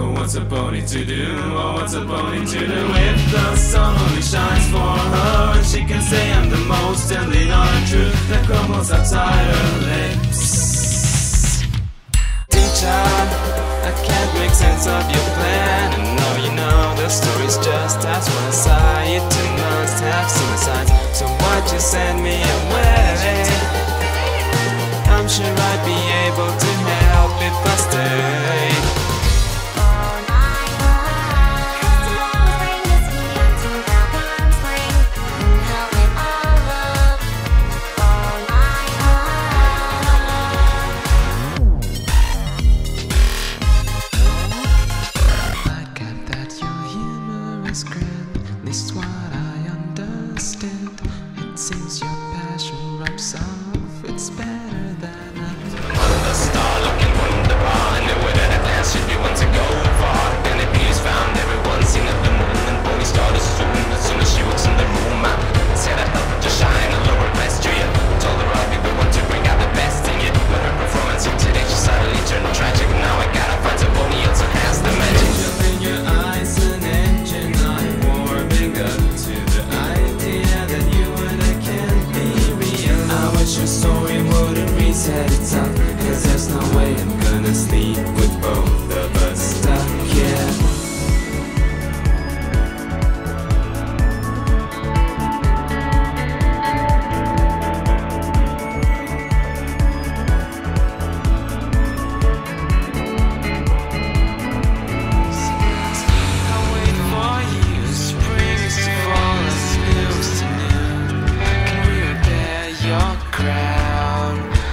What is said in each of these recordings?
But what's a pony to do? Oh, what's a pony to do? If the sun only shines for her, and she can say I'm the most and lean on a truth that crumbles outside her lips. Teacher, I can't make sense of your plan. And no, you know the story's just as one side. You two must have seen the signs, so why'd you send me away? I'm sure I'd be able to help if I stay. This is what I understand. It seems your passion rubs off. It's better than I thought. The star looking wonderful, and the way that I dance should be one to go far. And if he's found, everyone's seen at the moment. Pony started soon as she walks in the room. I said I'd help her to shine a lower best to you. Told her I'd be the one to bring out the best in you. But her performance here today, she suddenly turned tragic. Now I gotta find a pony else who has the magic. In your eyes, an engine I'm warming up to the idea that you and I can't be real. I wish your story wouldn't reset itself, cause there's no way I'm gonna sleep with both of us stuck here.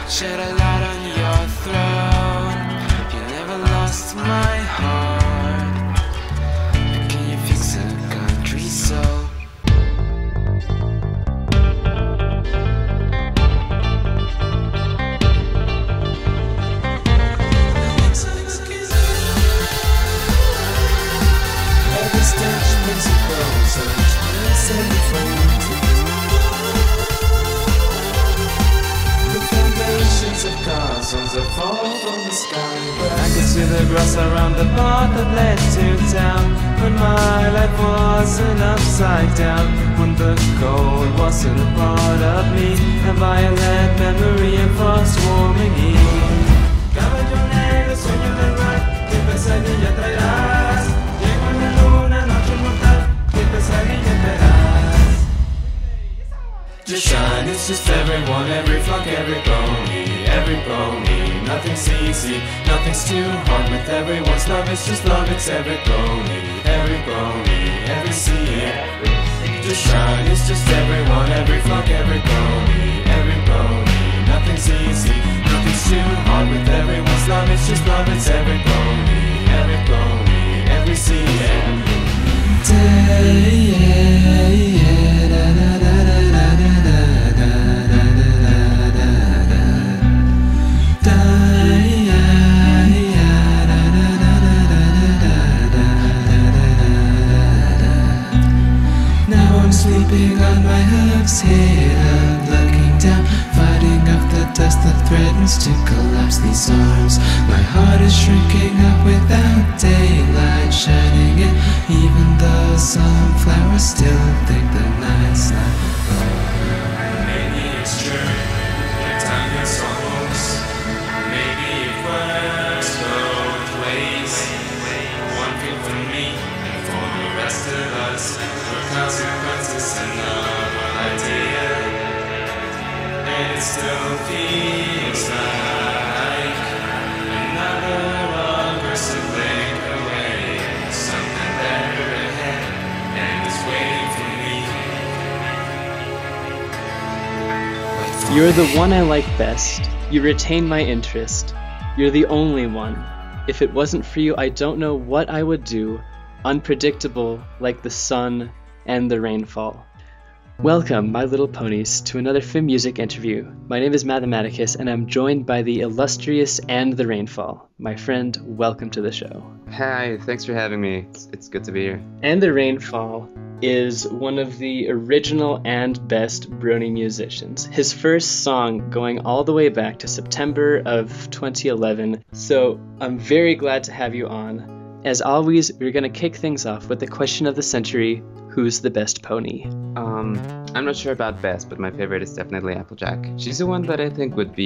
Shed a light on your throne. You never lost my heart. Can you fix a country soul? Every stitch brings you closer. Set you free. Of castles that fall from the sky. I could see the grass around the path that led to town, when my life wasn't upside down, when the cold wasn't a part of me, a violet memory and frost warming heat. Caballo negro, sueño del mar, qué pesadilla traerás. Llego en la luna, noche mortal, qué pesadilla traerás. Just shine, it's just everyone, every flock, every pony. Every pony, nothing's easy, nothing's too hard. With everyone's love, it's just love, it's every pony, every sea. Just shine, it's just everyone, every flock, every pony, nothing's easy, nothing's too hard. With everyone's love, it's just love, it's every pony, every sea. Sleeping on my hooves, head up, looking down, fighting off the dust that threatens to collapse these arms. My heart is shrinking up without daylight shining in, even though some flowers still think the night's not over. Maybe it's true, the time is almost. Maybe it works both ways. One thing for me and for the rest of us. Consequences, another idea, and it still feels like another aggressive link away. Something better ahead, and it's waiting for me. You're the one I like best. You retain my interest. You're the only one. If it wasn't for you, I don't know what I would do. Unpredictable, like the sun and the rainfall. Welcome, my little ponies, to another Film Music interview. My name is Mathematicus, and I'm joined by the illustrious and the Rainfall. My friend, welcome to the show. Hi, thanks for having me. It's good to be here. And the Rainfall is one of the original and best Brony musicians. His first song going all the way back to September of 2011. So I'm very glad to have you on. as always, we're going to kick things off with the question of the century: who's the best pony? I'm not sure about best, but my favorite is definitely Applejack. She's the one that I think would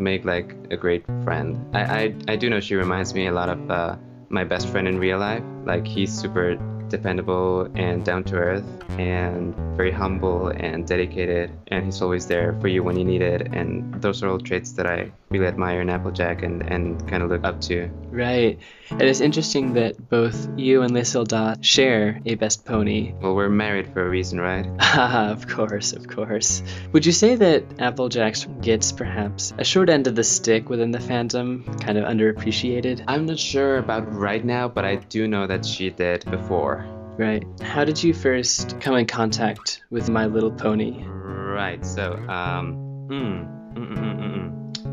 make like a great friend. I do know she reminds me a lot of my best friend in real life. Like, he's super dependable and down to earth and very humble and dedicated, and he's always there for you when you need it. And those are all traits that I really admire in Applejack and kind of look up to. Right. And it's interesting that both you and Lysilda share a best pony. Well, we're married for a reason, right? Haha, of course, of course. Would you say that Applejack gets perhaps a short end of the stick within the fandom, kind of underappreciated? I'm not sure about right now, but I do know that she did before. Right. How did you first come in contact with My Little Pony? Right, so,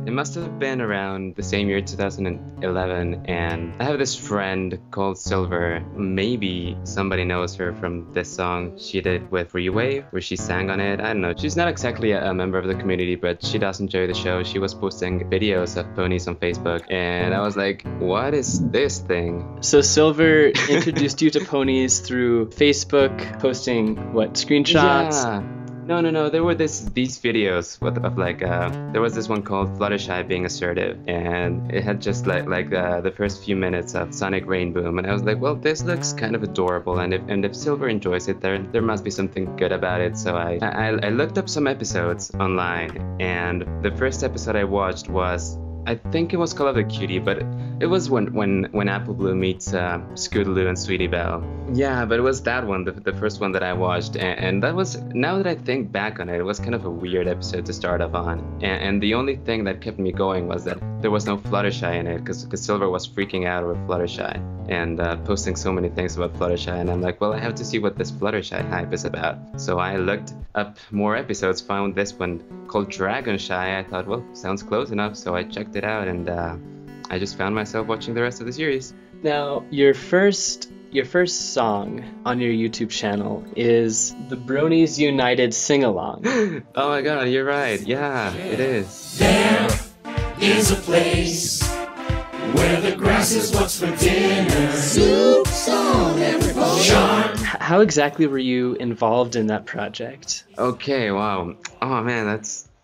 it must have been around the same year, 2011, and I have this friend called Silver. Maybe somebody knows her from this song she did with Freeway, where she sang on it. I don't know. She's not exactly a member of the community, but she does enjoy the show. She was posting videos of ponies on Facebook, and I was like, what is this thing? So Silver introduced you to ponies through Facebook, posting, what, screenshots? Yeah. No. There were these videos of like there was this one called Fluttershy Being Assertive, and it had just like the first few minutes of Sonic Rainboom, and I was like, well, this looks kind of adorable, and if Silver enjoys it, there must be something good about it. So I looked up some episodes online, and the first episode I watched was, I think it was Call of the Cutie, but it was when Apple Blue meets Scootaloo and Sweetie Belle. Yeah, but it was that one, the first one that I watched, and that was, now that I think back on it, it was kind of a weird episode to start off on. And the only thing that kept me going was that there was no Fluttershy in it, because Silver was freaking out over Fluttershy and posting so many things about Fluttershy, and I'm like, well, I have to see what this Fluttershy hype is about. So I looked up more episodes, found this one called Dragonshy. I thought, well, sounds close enough, so I checked it out, and I just found myself watching the rest of the series. Now, your first song on your YouTube channel is the Bronies United Sing-Along. Oh my god, you're right. Yeah, it is. There is a place where the grass is what's for dinner. Soup's on every bone. Charm. How exactly were you involved in that project? Okay, wow. Oh man,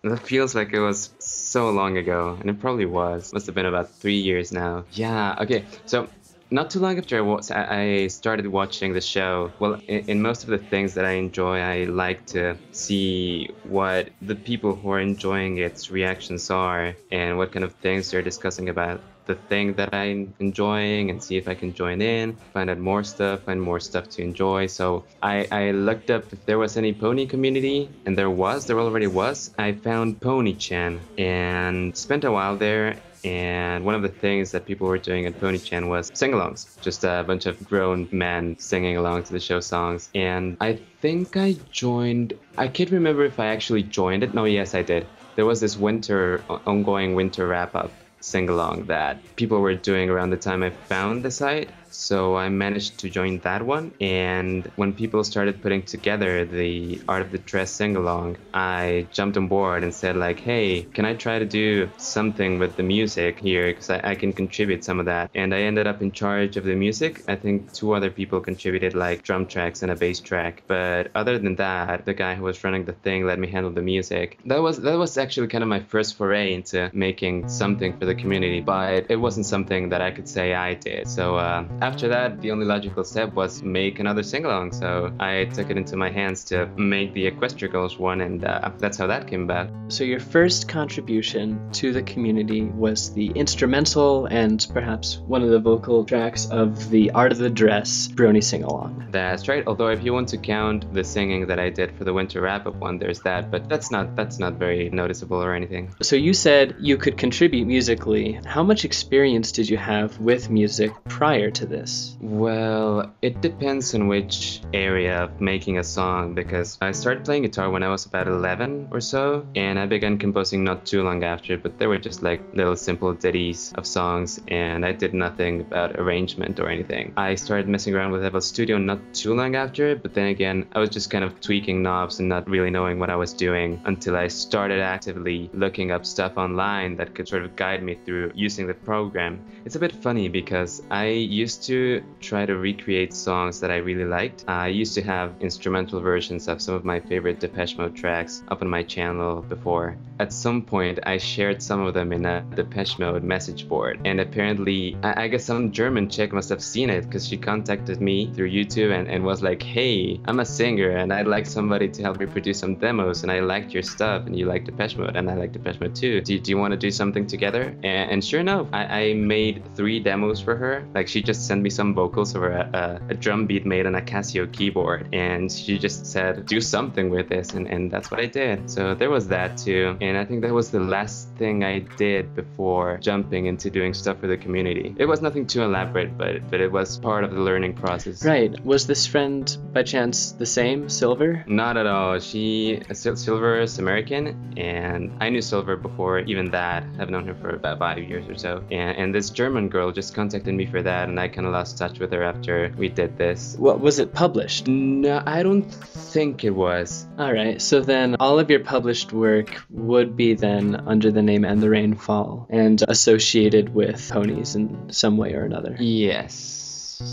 that feels like it was so long ago, and it probably was. Must have been about 3 years now. Yeah, okay. So not too long after I started watching the show, well, in most of the things that I enjoy, I like to see what the people who are enjoying its reactions are and what kind of things they're discussing about the thing that I'm enjoying, and see if I can join in, find out more stuff, find more stuff to enjoy. So I looked up if there was any pony community, and there already was. I found Pony-chan and spent a while there. And one of the things that people were doing at Pony-chan was sing-alongs, just a bunch of grown men singing along to the show songs. And I think I joined, I can't remember if I actually joined it. No, yes, I did. There was this ongoing winter wrap-up sing-along that people were doing around the time I found the site. So I managed to join that one, and when people started putting together the Art of the Dress sing-along, I jumped on board and said like, hey, can I try to do something with the music here, because I can contribute some of that. And I ended up in charge of the music. I think 2 other people contributed like drum tracks and a bass track, but other than that, the guy who was running the thing let me handle the music. That was actually kind of my first foray into making something for the community, but it wasn't something that I could say I did. So after that, the only logical step was make another sing-along, so I took it into my hands to make the Equestria Girls one, and that's how that came about. So your first contribution to the community was the instrumental and perhaps one of the vocal tracks of the Art of the Dress Brony Sing-Along. That's right, although if you want to count the singing that I did for the winter wrap-up one, there's that, but that's not very noticeable or anything. So you said you could contribute musically. How much experience did you have with music prior to this? Well, it depends on which area of making a song, because I started playing guitar when I was about 11 or so, and I began composing not too long after, but they were just like little simple ditties of songs, and I did nothing about arrangement or anything. I started messing around with FL Studio not too long after, but then again, I was just kind of tweaking knobs and not really knowing what I was doing until I started actively looking up stuff online that could sort of guide me through using the program. It's a bit funny because I used to try to recreate songs that I really liked. I used to have instrumental versions of some of my favorite Depeche Mode tracks up on my channel before. At some point, I shared some of them in a Depeche Mode message board, and apparently, I guess some German chick must have seen it because she contacted me through YouTube and was like, hey, I'm a singer and I'd like somebody to help me produce some demos, and I liked your stuff and you like Depeche Mode and I like Depeche Mode too. Do you want to do something together? And sure enough, I made 3 demos for her. Like, she just sent me some vocals over a drum beat made on a Casio keyboard, and she just said, do something with this, and that's what I did. So there was that too, and I think that was the last thing I did before jumping into doing stuff for the community. It was nothing too elaborate, but it was part of the learning process. Right. Was this friend by chance the same, Silver? Not at all. Silver is American, and I knew Silver before even that. I've known her for about 5 years or so. And this German girl just contacted me for that, and I kind of lost touch with her after we did this. What was it published? No, I don't think it was. All right. So then all of your published work would be then under the name And the Rainfall and associated with ponies in some way or another. Yes.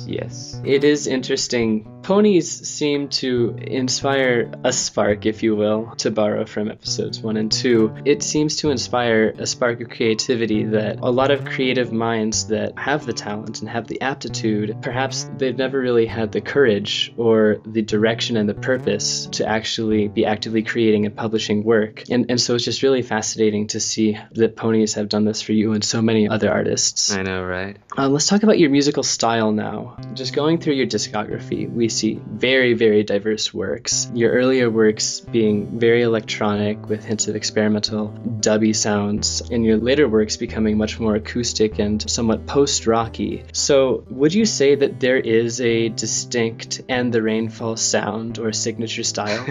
It is interesting. Ponies seem to inspire a spark, if you will, to borrow from episodes 1 and 2. It seems to inspire a spark of creativity that a lot of creative minds that have the talent and have the aptitude, perhaps they've never really had the courage or the direction and the purpose to actually be actively creating and publishing work. And so it's just really fascinating to see that ponies have done this for you and so many other artists. I know, right? Let's talk about your musical style now. Just going through your discography, we see very, very diverse works. Your earlier works being very electronic with hints of experimental, dubby sounds, and your later works becoming much more acoustic and somewhat post-rocky. So would you say that there is a distinct And the Rainfall sound or signature style?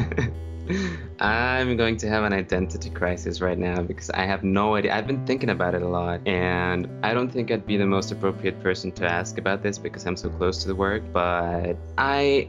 I'm going to have an identity crisis right now because I have no idea. I've been thinking about it a lot, and I don't think I'd be the most appropriate person to ask about this because I'm so close to the work, but I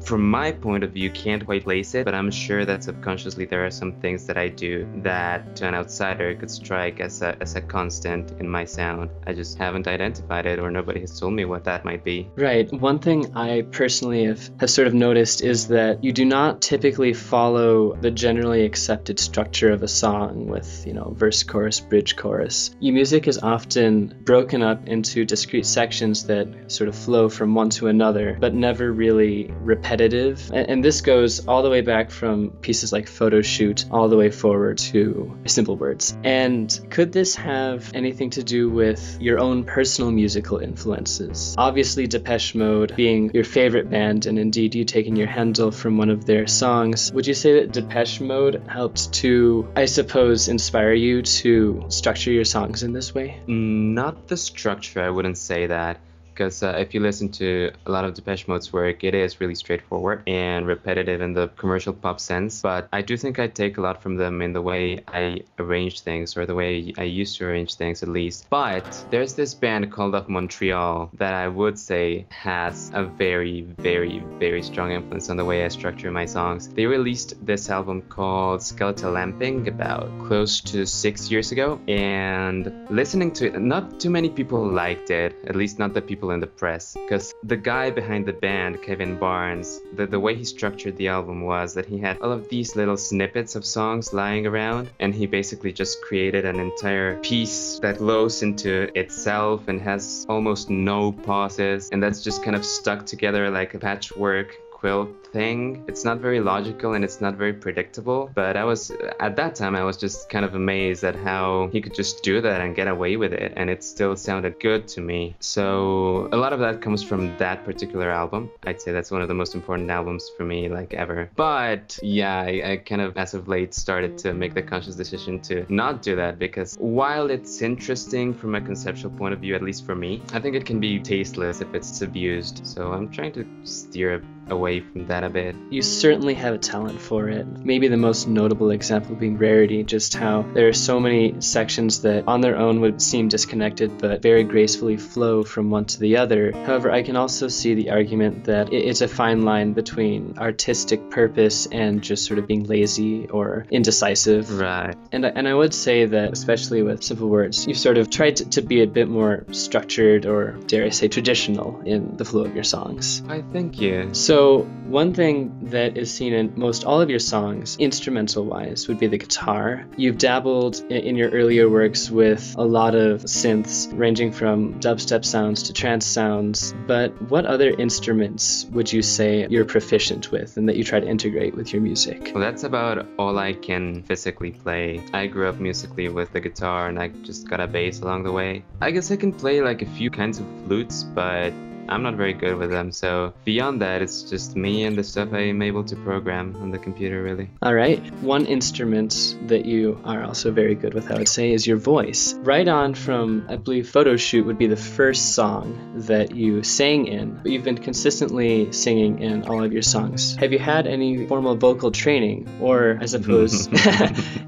from my point of view can't quite place it, but I'm sure that subconsciously there are some things that I do that to an outsider could strike as a constant in my sound. I just haven't identified it, or nobody has told me what that might be. Right. One thing I personally have sort of noticed is that you do not typically follow the generally accepted structure of a song with, verse, chorus, bridge, chorus. Your music is often broken up into discrete sections that sort of flow from one to another, but never really repetitive. And this goes all the way back from pieces like Photo Shoot all the way forward to Simple Words. And could this have anything to do with your own personal musical influences? Obviously, Depeche Mode being your favorite band, and indeed you taking your handle from one of their songs. Would you say that Depeche Mode helped to, I suppose, inspire you to structure your songs in this way? Not the structure, I wouldn't say that. Because if you listen to a lot of Depeche Mode's work, it is really straightforward and repetitive in the commercial pop sense. But I do think I take a lot from them in the way I arrange things, or the way I used to arrange things at least. But there's this band called Of Montreal that I would say has a very, very, very strong influence on the way I structure my songs. They released this album called Skeletal Lamping about close to 6 years ago. And listening to it, not too many people liked it, at least not the people in the press, because the guy behind the band, Kevin Barnes, the way he structured the album was that he had all of these little snippets of songs lying around, and he basically just created an entire piece that flows into itself and has almost no pauses, and that's just kind of stuck together like a patchwork quilt thing. It's not very logical and it's not very predictable, but at that time I was just kind of amazed at how he could just do that and get away with it, and it still sounded good to me. So a lot of that comes from that particular album. I'd say that's one of the most important albums for me, like, ever. But yeah, I kind of as of late started to make the conscious decision to not do that, because while it's interesting from a conceptual point of view, at least for me, I think it can be tasteless if it's abused. So I'm trying to steer away from that a bit. You certainly have a talent for it. Maybe the most notable example being Rarity, just how there are so many sections that on their own would seem disconnected but very gracefully flow from one to the other. However, I can also see the argument that it's a fine line between artistic purpose and just sort of being lazy or indecisive. Right. And I would say that, especially with Simple Words, you've sort of tried to be a bit more structured, or dare I say traditional, in the flow of your songs. I thank you. So one thing that is seen in most all of your songs, instrumental-wise, would be the guitar. You've dabbled in your earlier works with a lot of synths, ranging from dubstep sounds to trance sounds, but what other instruments would you say you're proficient with and that you try to integrate with your music? Well, that's about all I can physically play. I grew up musically with the guitar and I just got a bass along the way. I guess I can play like a few kinds of flutes, but I'm not very good with them, so beyond that, it's just me and the stuff I'm able to program on the computer, really. All right. One instrument that you are also very good with, I would say, is your voice. Right on from, I believe, Photo Shoot would be the first song that you sang in, but you've been consistently singing in all of your songs. Have you had any formal vocal training, or I suppose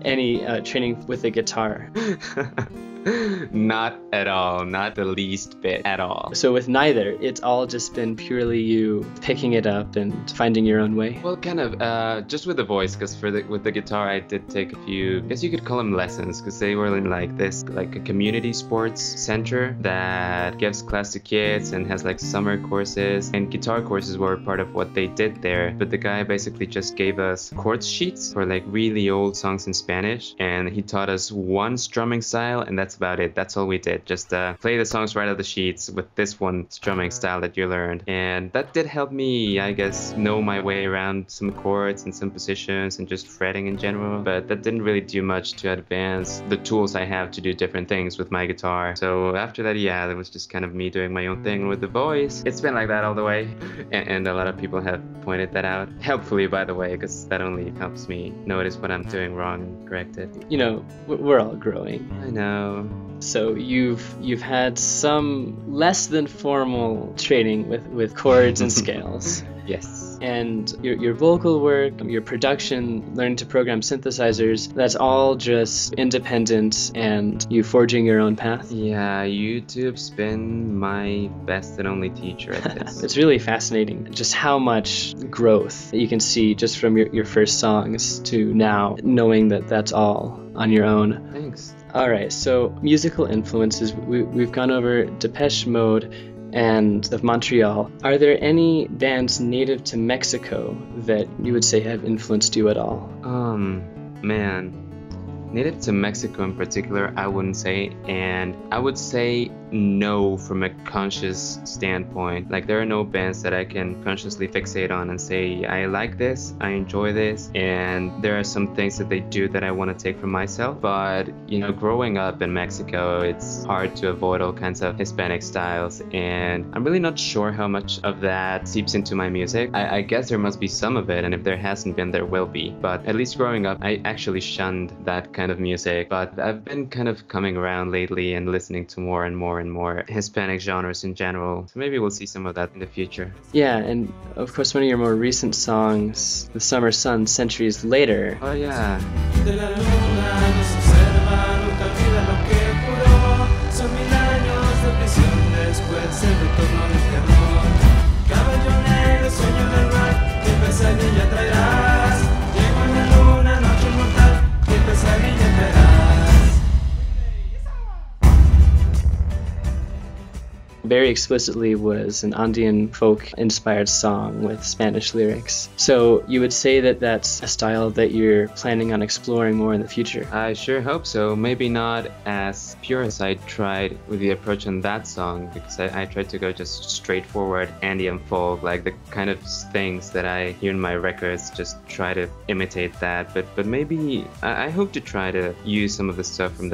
any training with the guitar? Not at all, not the least bit at all. So with neither, it's all just been purely you picking it up and finding your own way? Well, kind of, just with the voice, because with the guitar I did take a few, I guess you could call them lessons, because they were in like a community sports center that gives class to kids and has like summer courses, and guitar courses were part of what they did there. But the guy basically just gave us chord sheets for like really old songs in Spanish, and he taught us one strumming style, and that's about it. That's all we did. Just play the songs right out of the sheets with this one strumming style that you learned. And that did help me, I guess, know my way around some chords and some positions and just fretting in general. But that didn't really do much to advance the tools I have to do different things with my guitar. So after that, yeah, it was just kind of me doing my own thing with the voice. It's been like that all the way. And a lot of people have pointed that out. Helpfully, by the way, because that only helps me notice what I'm doing wrong and correct it. You know, we're all growing. I know. So you've had some less than formal training with chords and scales. Yes. And your vocal work, your production, learning to program synthesizers, that's all just independent and you forging your own path? Yeah, YouTube's been my best and only teacher at this. It's really fascinating just how much growth that you can see just from your first songs to now, knowing that that's all on your own. Thanks. All right, so musical influences. We've gone over Depeche Mode and of Montreal. Are there any bands native to Mexico that you would say have influenced you at all? Man. Native to Mexico in particular, I wouldn't say, and I would say no from a conscious standpoint. Like, there are no bands that I can consciously fixate on and say, I like this, I enjoy this, and there are some things that they do that I want to take from myself. But, you know, growing up in Mexico, it's hard to avoid all kinds of Hispanic styles, and I'm really not sure how much of that seeps into my music. I guess there must be some of it, and if there hasn't been, there will be. But at least growing up, I actually shunned that kind of music. But I've been kind of coming around lately and listening to more and more Hispanic genres in general. So maybe we'll see some of that in the future. Yeah, and of course one of your more recent songs, The Summer Sun, Centuries Later. Oh yeah. Very explicitly was an Andean folk-inspired song with Spanish lyrics. So you would say that that's a style that you're planning on exploring more in the future? I sure hope so. Maybe not as pure as I tried with the approach on that song, because I tried to go just straightforward Andean folk, like the kind of things that I hear in my records, just try to imitate that. But maybe I hope to try to use some of the stuff from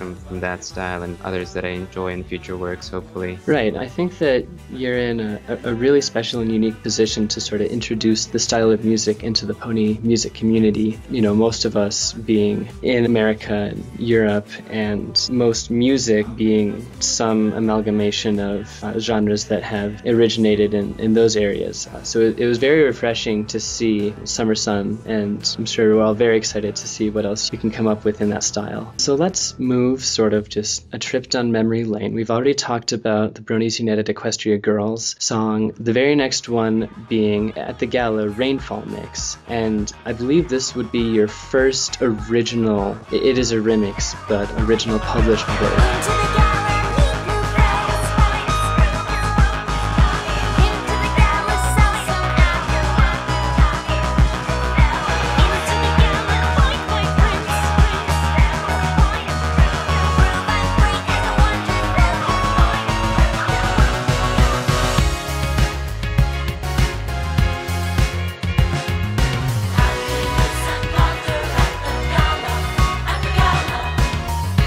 from that style and others that I enjoy in future works, hopefully. Right. I think that you're in a really special and unique position to sort of introduce the style of music into the pony music community. You know, most of us being in America and Europe, and most music being some amalgamation of genres that have originated in those areas. So it was very refreshing to see Summer Sun, and I'm sure we're all very excited to see what else you can come up with in that style. So let's move sort of just a trip down memory lane. We've already talked about the Bronies United Equestria Girls song, the very next one being at the gala Rainfall mix, and I believe this would be your first original, it is a remix, but original published work.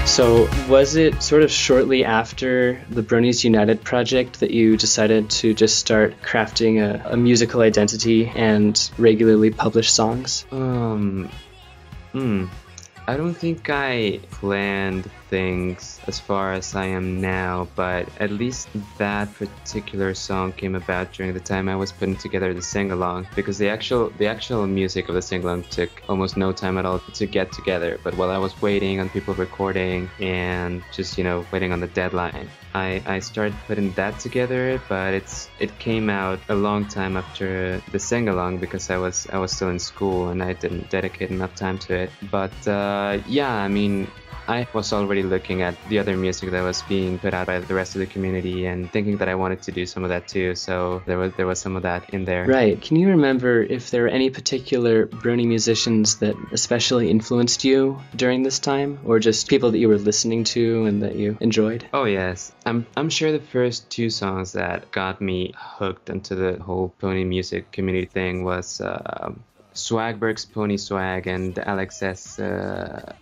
So was it sort of shortly after the Bronies United project that you decided to just start crafting a musical identity and regularly publish songs? I don't think I planned things as far as I am now, but at least that particular song came about during the time I was putting together the sing-along, because the actual music of the sing-along took almost no time at all to get together. But while I was waiting on people recording and just, waiting on the deadline, I started putting that together, but it came out a long time after the sing-along because I was still in school and I didn't dedicate enough time to it. But I was already looking at the other music that was being put out by the rest of the community and thinking that I wanted to do some of that too, so there was some of that in there. Right. Can you remember if there were any particular Brony musicians that especially influenced you during this time, or just people that you were listening to and that you enjoyed? Oh yes. I'm sure the first two songs that got me hooked into the whole pony music community thing was Swagberg's Pony Swag and Alex's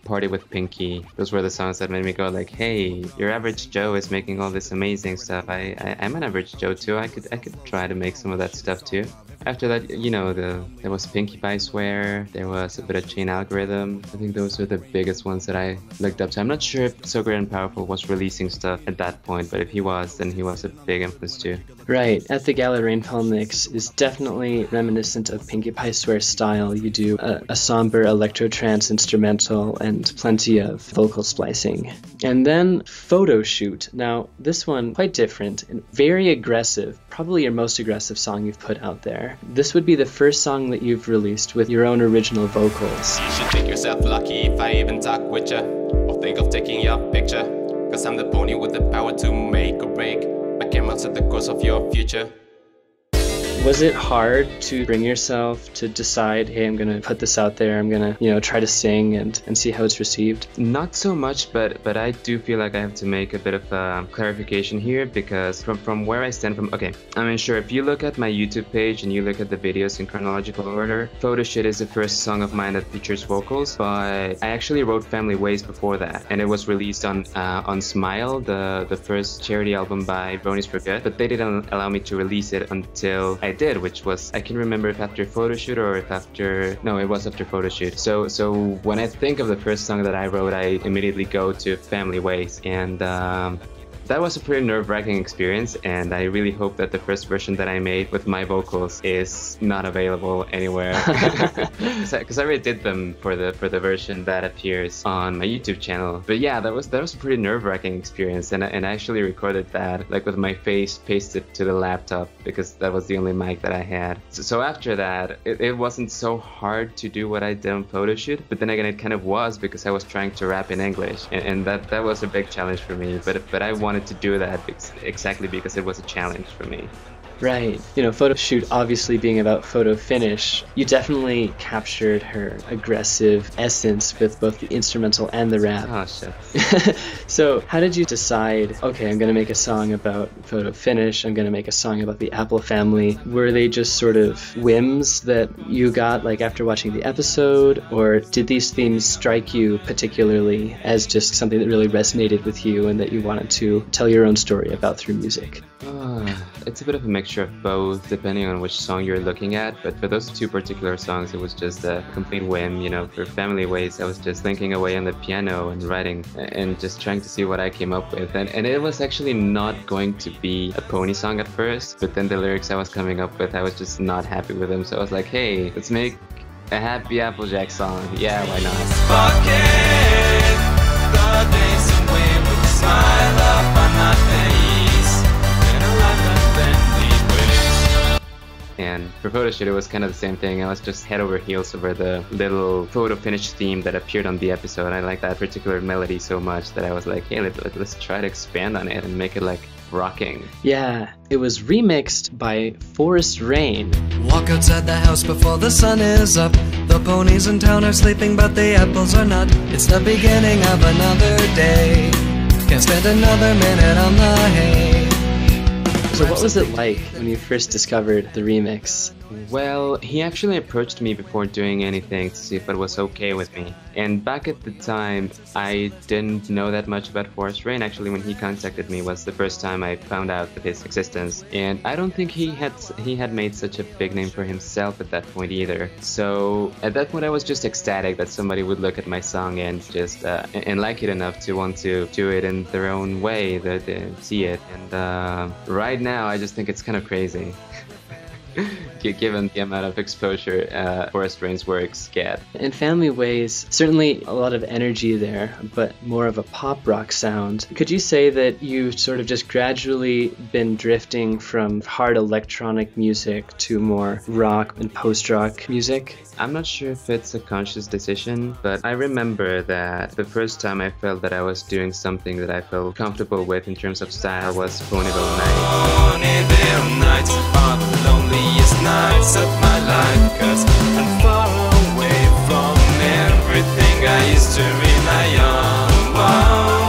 Party with Pinky. Those were the songs that made me go like, hey, your average Joe is making all this amazing stuff. I'm an average Joe too. I could try to make some of that stuff too. After that, there was Pinkie Pie Swear, there was a bit of Chain Algorithm. I think those were the biggest ones that I looked up to. I'm not sure if So Great and Powerful was releasing stuff at that point, but if he was, then he was a big influence too. Right. At the Gala Rainfall mix is definitely reminiscent of Pinkie Pie Swear style. You do a somber electro-trance instrumental and plenty of vocal splicing. And then Photo Shoot. Now, this one, quite different and very aggressive, probably your most aggressive song you've put out there. This would be the first song that you've released with your own original vocals. You should think yourself lucky if I even talk with ya, or think of taking your picture, cause I'm the pony with the power to make or break. My camera set the course of your future. Was it hard to bring yourself to decide, hey, I'm gonna put this out there, I'm gonna, try to sing and see how it's received? Not so much, but I do feel like I have to make a bit of a clarification here, because from where I stand sure, if you look at my YouTube page and you look at the videos in chronological order, Photo Shit is the first song of mine that features vocals, but I actually wrote Family Ways before that, and it was released on Smile, the first charity album by Bronies for Good, but they didn't allow me to release it until I did, which was, I can remember if after Photo Shoot or if after, no, it was after Photo Shoot. So when I think of the first song that I wrote, I immediately go to Family Ways, and that was a pretty nerve-wracking experience, and I really hope that the first version that I made with my vocals is not available anywhere, because I already did them for the version that appears on my YouTube channel. But yeah, that was a pretty nerve-wracking experience, and I actually recorded that like with my face pasted to the laptop, because that was the only mic that I had. So after that, it wasn't so hard to do what I did on Photo Shoot, but then again, it kind of was, because I was trying to rap in English, and that was a big challenge for me. But I wanted to do that exactly because it was a challenge for me. Right. Photo shoot obviously being about photo finish, you definitely captured her aggressive essence with both the instrumental and the rap. Oh, shit. So how did you decide, okay, I'm going to make a song about photo finish, I'm going to make a song about the Apple family? Were they just sort of whims that you got like after watching the episode, or did these themes strike you particularly as just something that really resonated with you and that you wanted to tell your own story about through music? It's a bit of a mixture of both, depending on which song you're looking at. But for those two particular songs, it was just a complete whim. For Family Ways, I was just thinking away on the piano and writing and just trying to see what I came up with. And it was actually not going to be a pony song at first, but then the lyrics I was coming up with, I was just not happy with them. So I was like, hey, let's make a happy Applejack song. Yeah, why not? Forget the days away with a smile up on my face. And a life that then ways. And for photo shoot, it was kind of the same thing. I was just head over heels over the little photo finish theme that appeared on the episode. I like that particular melody so much that I was like, hey, let's try to expand on it and make it like rocking. Yeah, it was remixed by Forest Rain. Walk outside the house before the sun is up. The ponies in town are sleeping, but the apples are not. It's the beginning of another day. Can't spend another minute on the hay. So what was it like when you first discovered the remix? Well, he actually approached me before doing anything to see if it was okay with me. And back at the time, I didn't know that much about Forest Rain. Actually, when he contacted me was the first time I found out of his existence. And I don't think he had made such a big name for himself at that point either. So at that point, I was just ecstatic that somebody would look at my song and just and like it enough to want to do it in their own way, that they see it. And right now, I just think it's kind of crazy. Given the amount of exposure Forest Rain's works get. In Family Ways, certainly a lot of energy there, but more of a pop rock sound. Could you say that you've sort of just gradually been drifting from hard electronic music to more rock and post-rock music? I'm not sure if it's a conscious decision, but I remember that the first time I felt that I was doing something that I felt comfortable with in terms of style was Ponyville Nights. Ponyville nights are the loneliest nights of my life, 'cause I'm far away from everything I used to rely on. Wow.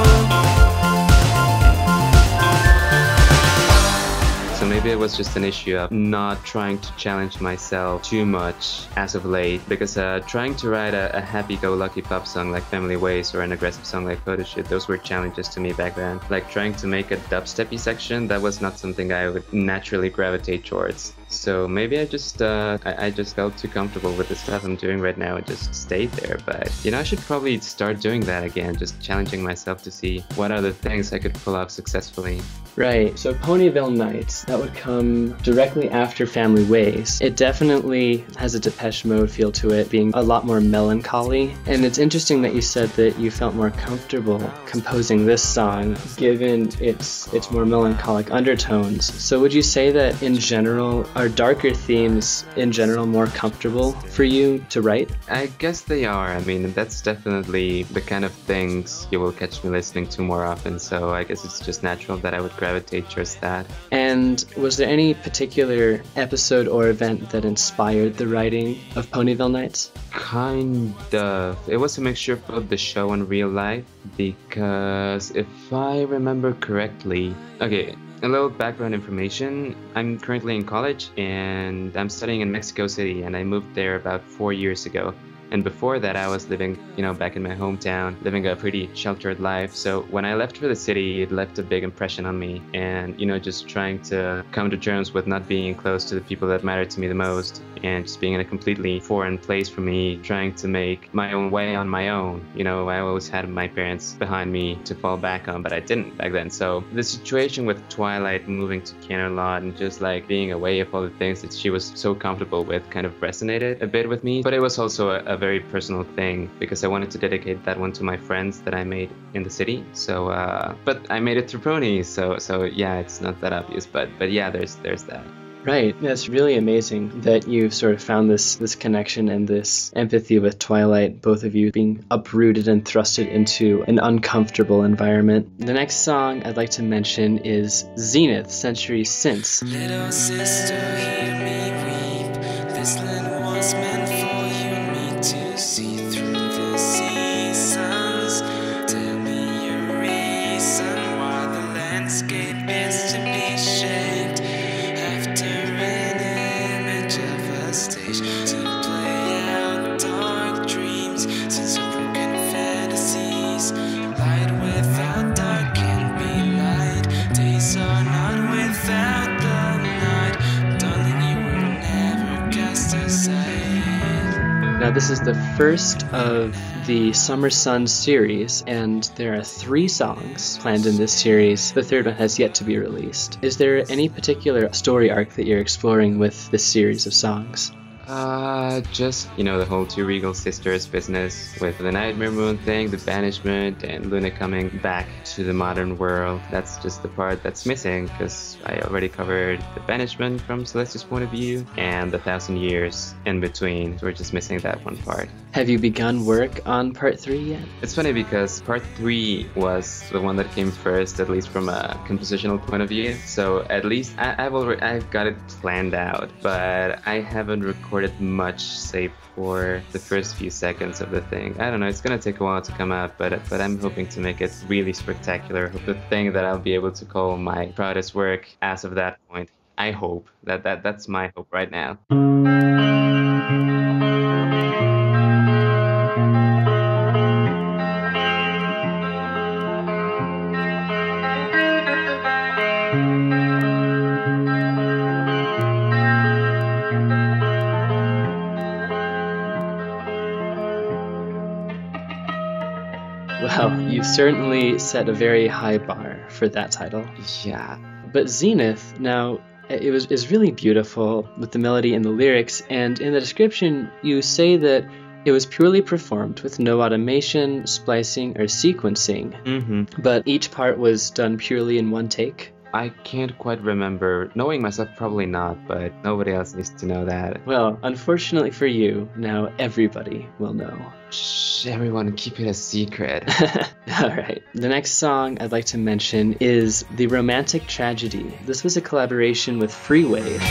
So maybe it was just an issue of not trying to challenge myself too much as of late, because trying to write a happy-go-lucky pop song like Family Ways or an aggressive song like Photo Shoot, those were challenges to me back then. Like trying to make a dubsteppy section, that was not something I would naturally gravitate towards. So maybe I just felt too comfortable with the stuff I'm doing right now and just stayed there. But I should probably start doing that again, just challenging myself to see what other things I could pull off successfully. Right, so Ponyville Nights, that would come directly after Family Ways. It definitely has a Depeche Mode feel to it, being a lot more melancholy. And it's interesting that you said that you felt more comfortable composing this song, given its more melancholic undertones. So would you say that in general, are darker themes in general more comfortable for you to write? I guess they are. I mean, that's definitely the kind of things you will catch me listening to more often, so I guess it's just natural that I would gravitate towards that. And was there any particular episode or event that inspired the writing of Ponyville Nights? Kind of. It was a mixture of the show and real life, because if I remember correctly... Okay, a little background information. I'm currently in college and I'm studying in Mexico City, and I moved there about 4 years ago. And before that, I was living, back in my hometown, living a pretty sheltered life. So when I left for the city, it left a big impression on me. And, just trying to come to terms with not being close to the people that mattered to me the most, and just being in a completely foreign place for me, trying to make my own way on my own. I always had my parents behind me to fall back on, but I didn't back then. So the situation with Twilight moving to Canterlot and just like being away of all the things that she was so comfortable with kind of resonated a bit with me. But it was also a very personal thing, because I wanted to dedicate that one to my friends that I made in the city. So but I made it through ponies, so yeah, it's not that obvious, but yeah, there's that. Right. That's really amazing that you've sort of found this connection and this empathy with Twilight, both of you being uprooted and thrusted into an uncomfortable environment. The next song I'd like to mention is Zenith, Centuries Since. Little sister, hear me weep. This land was meant for you and me to see through the seasons. Tell me your reason why the landscape is to be shaped after an image of a stage to play out dark dreams. Since broken fantasies, light without dark can't be light. Days are not without the night. Darling, you were never cast aside. Now, this is the first of the Summer Sun series, and there are 3 songs planned in this series. The third one has yet to be released. Is there any particular story arc that you're exploring with this series of songs? Just, the whole Two Regal Sisters business with the Nightmare Moon thing, the banishment, and Luna coming back to the modern world. That's just the part that's missing, because I already covered the banishment from Celestia's point of view and the 1,000 years in between. So we're just missing that one part. Have you begun work on part 3 yet? It's funny because part 3 was the one that came first, at least from a compositional point of view. So at least I've got it planned out, but I haven't recorded much save for the first few seconds of the thing. I don't know, it's gonna take a while to come out, but I'm hoping to make it really spectacular. The thing that I'll be able to call my proudest work as of that point. I hope that's my hope right now. Well, you've certainly set a very high bar for that title. Yeah. But Zenith, now, is really beautiful with the melody and the lyrics, and in the description you say that it was purely performed with no automation, splicing, or sequencing, but each part was done purely in one take. I can't quite remember. Knowing myself, probably not, but nobody else needs to know that. Well, unfortunately for you, now everybody will know. Shh, everyone, keep it a secret. Alright, the next song I'd like to mention is The Romantic Tragedy. This was a collaboration with Freewave.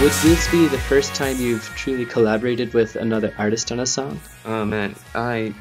Would this be the first time you've truly collaborated with another artist on a song? Oh man, I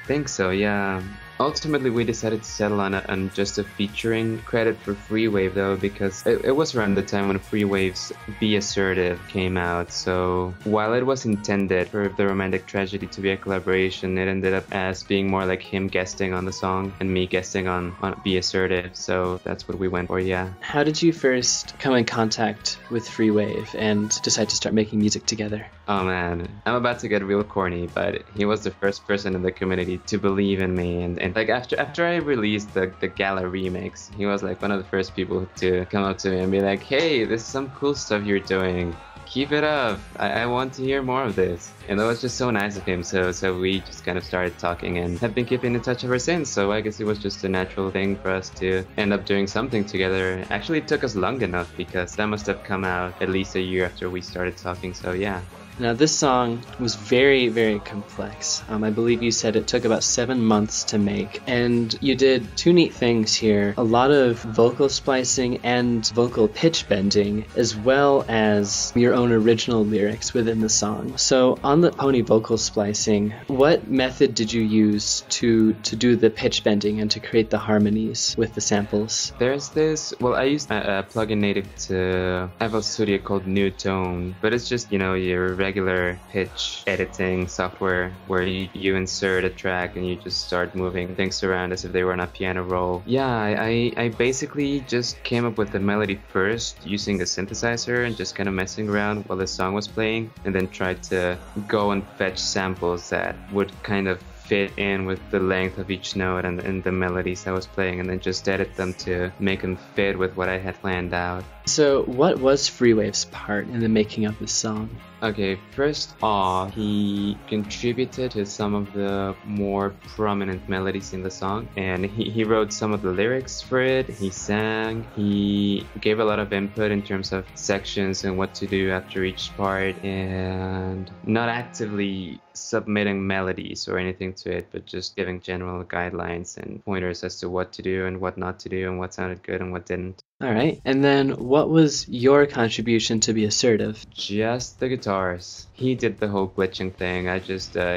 think so, yeah. Ultimately, we decided to settle on just a featuring credit for Freewave, though, because it was around the time when Freewave's Be Assertive came out. So while it was intended for The Romantic Tragedy to be a collaboration, it ended up as being more like him guesting on the song and me guesting on Be Assertive. So that's what we went for, yeah. How did you first come in contact with Freewave and decide to start making music together? Oh man, I'm about to get real corny, but he was the first person in the community to believe in me, and like after I released the Gala remix, he was like one of the first people to come up to me and be like, hey, this is some cool stuff you're doing. Keep it up. I want to hear more of this. And that was just so nice of him. So we just kind of started talking and have been keeping in touch ever since. So I guess it was just a natural thing for us to end up doing something together. Actually, it took us long enough because that must have come out at least a year after we started talking. So yeah. Now this song was very, very complex. I believe you said it took about 7 months to make, and you did 2 neat things here. A lot of vocal splicing and vocal pitch bending, as well as your own original lyrics within the song. So on the pony vocal splicing, what method did you use to do the pitch bending and to create the harmonies with the samples? There's this, well, I used a plugin native to FL Studio called New Tone, but it's just, your regular pitch editing software where you insert a track and you just start moving things around as if they were on a piano roll. Yeah, I basically just came up with the melody first using a synthesizer and just kind of messing around while the song was playing, and then tried to go and fetch samples that would kind of fit in with the length of each note and the melodies I was playing, and then just edit them to make them fit with what I had planned out. So what was Freewave's part in the making of this song? Okay, first off, he contributed to some of the more prominent melodies in the song, and he wrote some of the lyrics for it, he sang, he gave a lot of input in terms of sections and what to do after each part, and not actively submitting melodies or anything to it, but just giving general guidelines and pointers as to what to do and what not to do and what sounded good and what didn't. All right. And then what was your contribution to Be Assertive? Just the guitars. He did the whole glitching thing.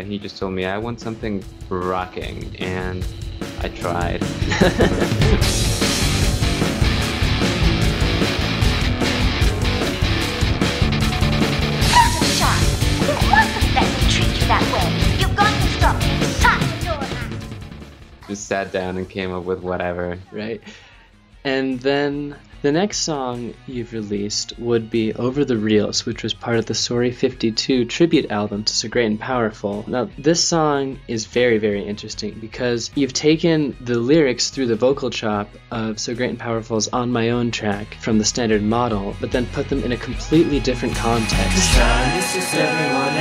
He just told me I want something rocking, and I tried. Just sat down and came up with whatever. Right. And then the next song you've released would be Over the Reels, which was part of the Sorry 52 tribute album to So Great and Powerful. Now, this song is very, very interesting because you've taken the lyrics through the vocal chop of So Great and Powerful's On My Own track from the standard model, but then put them in a completely different context. This time it's just everyone,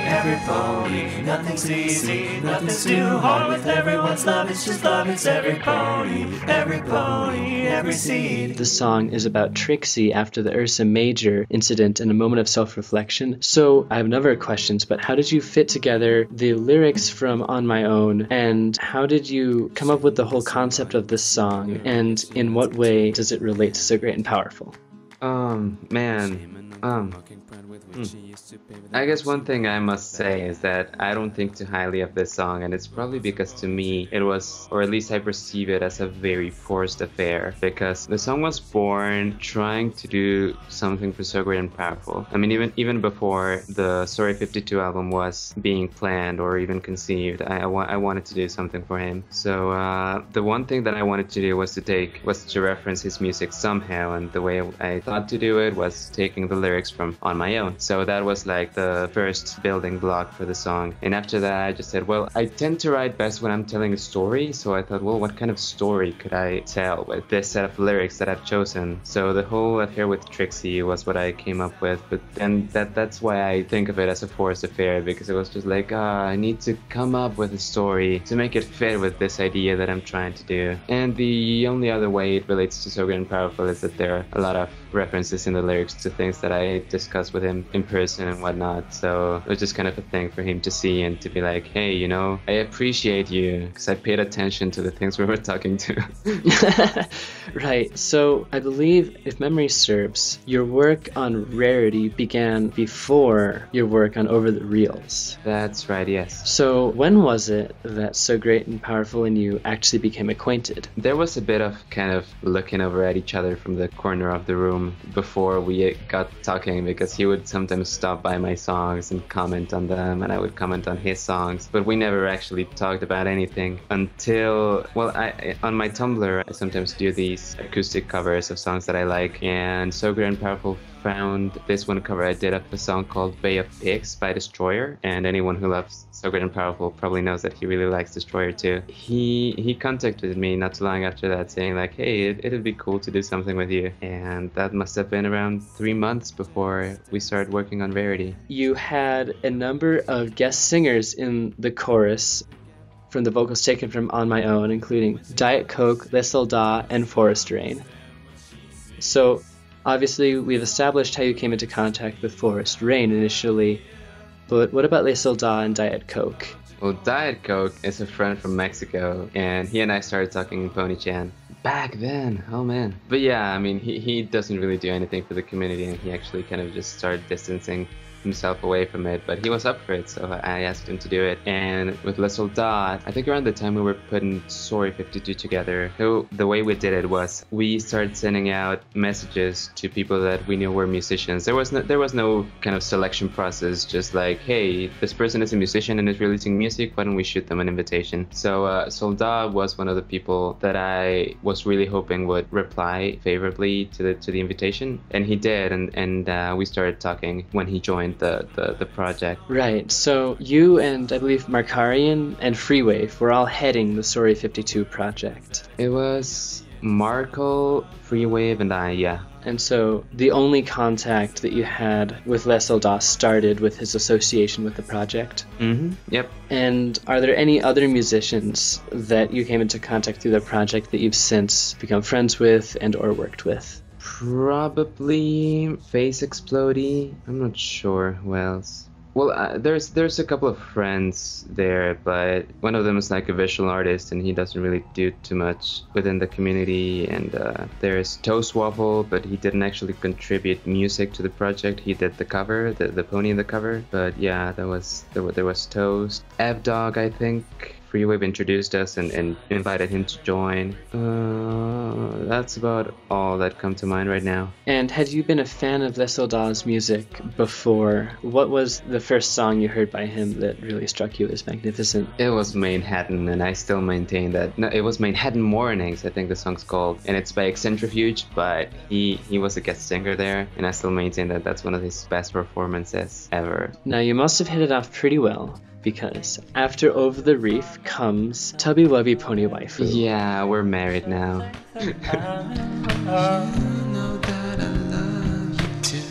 every pony, nothing's easy, nothing's too hard with everyone's love, it's just love, it's every pony, every seed. The song is about Trixie after the Ursa Major incident and a moment of self-reflection. So I have a number of questions, but how did you fit together the lyrics from On My Own, and how did you come up with the whole concept of this song, and in what way does it relate to So Great and Powerful? I guess one thing I must say is that I don't think too highly of this song, and it's probably because to me it was, or at least I perceive it as a very forced affair, because the song was born trying to do something for So Great and Powerful. I mean, even before the Sorry 52 album was being planned or even conceived, I wanted to do something for him. So the one thing that I wanted to do was to reference his music somehow, and the way I thought to do it was taking the lyrics from On My Own. So that was like the first building block for the song. And after that, I just said, well, I tend to write best when I'm telling a story. So I thought, well, what kind of story could I tell with this set of lyrics that I've chosen? So the whole affair with Trixie was what I came up with. But then that's why I think of it as a forced affair, because it was just like, I need to come up with a story to make it fit with this idea that I'm trying to do. And the only other way it relates to So Great and Powerful is that there are a lot of references in the lyrics to things that I discussed with him in person and whatnot. So it was just kind of a thing for him to see and to be like, hey, you know, I appreciate you because I paid attention to the things we were talking to. Right. So I believe, if memory serves, your work on Rarity began before your work on Over the Reels. That's right, yes. So when was it that So Great and Powerful and you actually became acquainted? There was a bit of kind of looking over at each other from the corner of the room before we got talking, because he would sometimes stop by my songs and comment on them, and I would comment on his songs, but we never actually talked about anything until, well, on my Tumblr I sometimes do these acoustic covers of songs that I like, and So Great and Powerful found this one cover I did of a song called Bay of Pigs by Destroyer, and anyone who loves So Great and Powerful probably knows that he really likes Destroyer too. He contacted me not too long after that saying like, hey, it'd be cool to do something with you, and that must have been around 3 months before we started working on Rarity. You had a number of guest singers in the chorus from the vocals taken from On My Own, including Diet Coke, Les Soldats, and Forest Rain. So obviously we've established how you came into contact with Forest Rain initially, but what about Les Soldats and Diet Coke? Well, Diet Coke is a friend from Mexico, and he and I started talking in Pony-chan back then. Oh man. But yeah, I mean, he doesn't really do anything for the community, and he actually kind of just started distancing himself away from it, but he was up for it, so I asked him to do it. And with Les Soldats, I think around the time we were putting Sorry 52 together, so the way we did it was we started sending out messages to people that we knew were musicians. There was no kind of selection process, just like, hey, this person is a musician and is releasing music, why don't we shoot them an invitation? So Soldats was one of the people that I was really hoping would reply favorably to the invitation, and he did, and we started talking when he joined the project. Right, so you and I believe Markarian and Freewave were all heading the Sorry 52 project. It was Markle, Freewave, and I, yeah. And so the only contact that you had with Les Ildas started with his association with the project. Mm-hmm. Yep. And are there any other musicians that you came into contact through the project that you've since become friends with and or worked with? Probably Face Explodey. I'm not sure who else. Well, there's a couple of friends there, but one of them is like a visual artist, and he doesn't really do too much within the community. And there's Toast Waffle, but he didn't actually contribute music to the project. He did the cover, the pony in the cover. But yeah, there was Toast. Dog, I think. Freewave introduced us and invited him to join. That's about all that come to mind right now. And had you been a fan of Les Ildas' music before? What was the first song you heard by him that really struck you as magnificent? It was Manhattan, and I still maintain that. No, it was Manhattan Mornings, I think the song's called, and it's by Eccentrifuge, but he was a guest singer there, and I still maintain that that's one of his best performances ever. Now, you must have hit it off pretty well, because after Over the Reef comes Tubby Wubby Pony Waifu. Yeah, we're married now. You know that I love you too.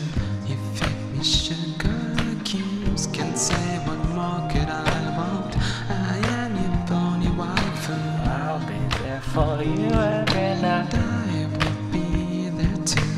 You fake me sugar cubes. Can't say what more could I want. I am your pony waifu. I'll be there for you every night. I will be there too.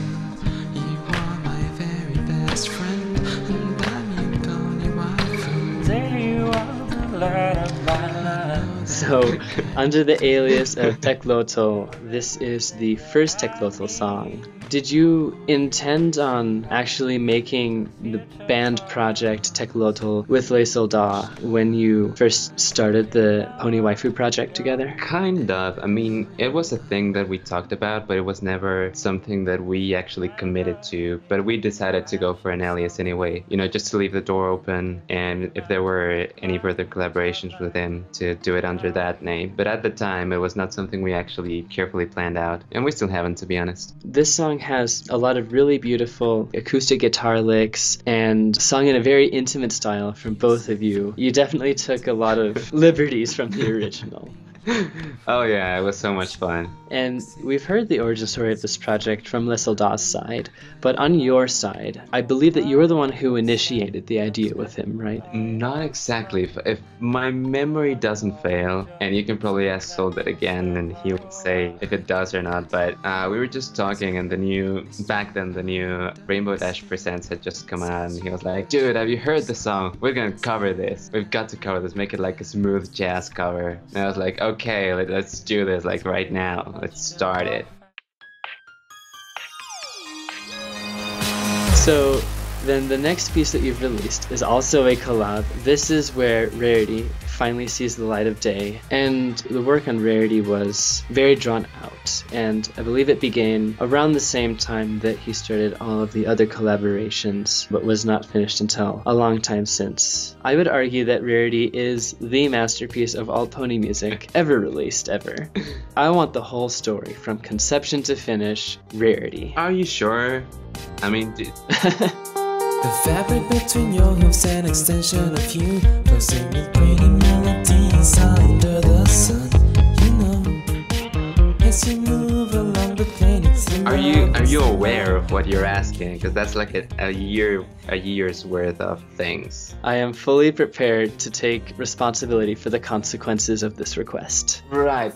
You are my very best friend, and I'm your pony waifu. There you are, the light of my life. So, under the alias of Teklotl, this is the first Teklotl song. Did you intend on actually making the band project Teklotl with Les Ildas when you first started the Pony Waifu project together? Kind of. I mean, it was a thing that we talked about, but it was never something that we actually committed to. But we decided to go for an alias anyway, you know, just to leave the door open, and if there were any further collaborations with him, to do it under that name. But at the time, it was not something we actually carefully planned out, and we still haven't, to be honest. This song has a lot of really beautiful acoustic guitar licks and sung in a very intimate style from both of you. You definitely took a lot of liberties from the original. Oh yeah, it was so much fun. And we've heard the origin story of this project from Les Ildas' side, but on your side, I believe that you were the one who initiated the idea with him, right? Not exactly. If my memory doesn't fail, and you can probably ask Soldat again and he'll say if it does or not, but we were just talking, and back then the new Rainbow Dash Presents had just come out, and he was like, dude, have you heard the song? We're gonna cover this. We've got to cover this, make it like a smooth jazz cover. And I was like, okay, let's do this, like right now. Let's start it. So then the next piece that you've released is also a collab. This is where Rarity finally sees the light of day, and the work on Rarity was very drawn out, and I believe it began around the same time that he started all of the other collaborations, but was not finished until a long time since. I would argue that Rarity is the masterpiece of all pony music ever released, ever. I want the whole story, from conception to finish, Rarity. Are you sure? I mean, The fabric between your hooves and extension of you, pulsing with pretty melodies under the sun. You know, as you move along the plane, are you aware of what you're asking? Because that's like a year's worth of things. I am fully prepared to take responsibility for the consequences of this request. Right.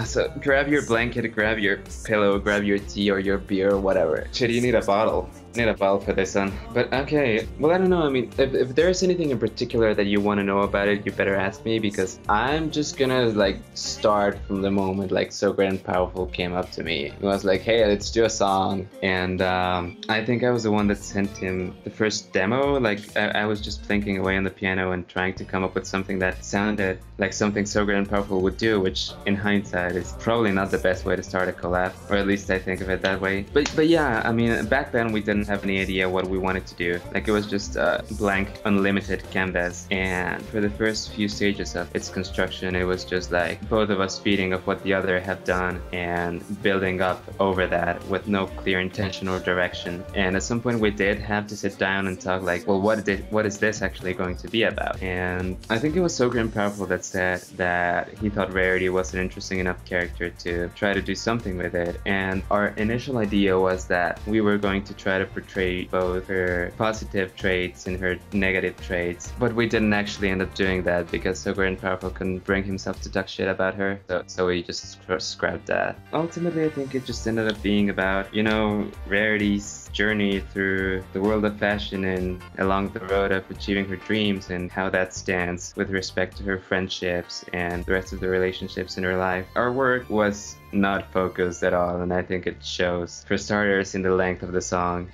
So grab your blanket, grab your pillow, grab your tea or your beer or whatever. Shit, you need a bottle. Need a bottle for this one. But okay, well, I don't know. I mean, if there's anything in particular that you want to know about it, you better ask me, because I'm just gonna like start from the moment like So Great and Powerful came up to me. It was like, hey, let's do a song. And I think I was the one that sent him the first demo. Like I was just plinking away on the piano and trying to come up with something that sounded like something So Great and Powerful would do, which in hindsight is probably not the best way to start a collab, or at least I think of it that way. But yeah, I mean, back then we didn't didn't have any idea what we wanted to do. Like, it was just a blank, unlimited canvas. And for the first few stages of its construction, it was just like both of us feeding of what the other have done and building up over that with no clear intention or direction. And at some point we did have to sit down and talk like, well, what is this actually going to be about? And I think it was so grim powerful that said that he thought Rarity was an interesting enough character to try to do something with it. And our initial idea was that we were going to try to portray both her positive traits and her negative traits, but we didn't actually end up doing that because So Great and Powerful couldn't bring himself to talk shit about her, so we just scrapped that. Ultimately, I think it just ended up being about, you know, Rarity's journey through the world of fashion and along the road of achieving her dreams, and how that stands with respect to her friendships and the rest of the relationships in her life. Our work was not focused at all, and I think it shows. For starters, in the length of the song,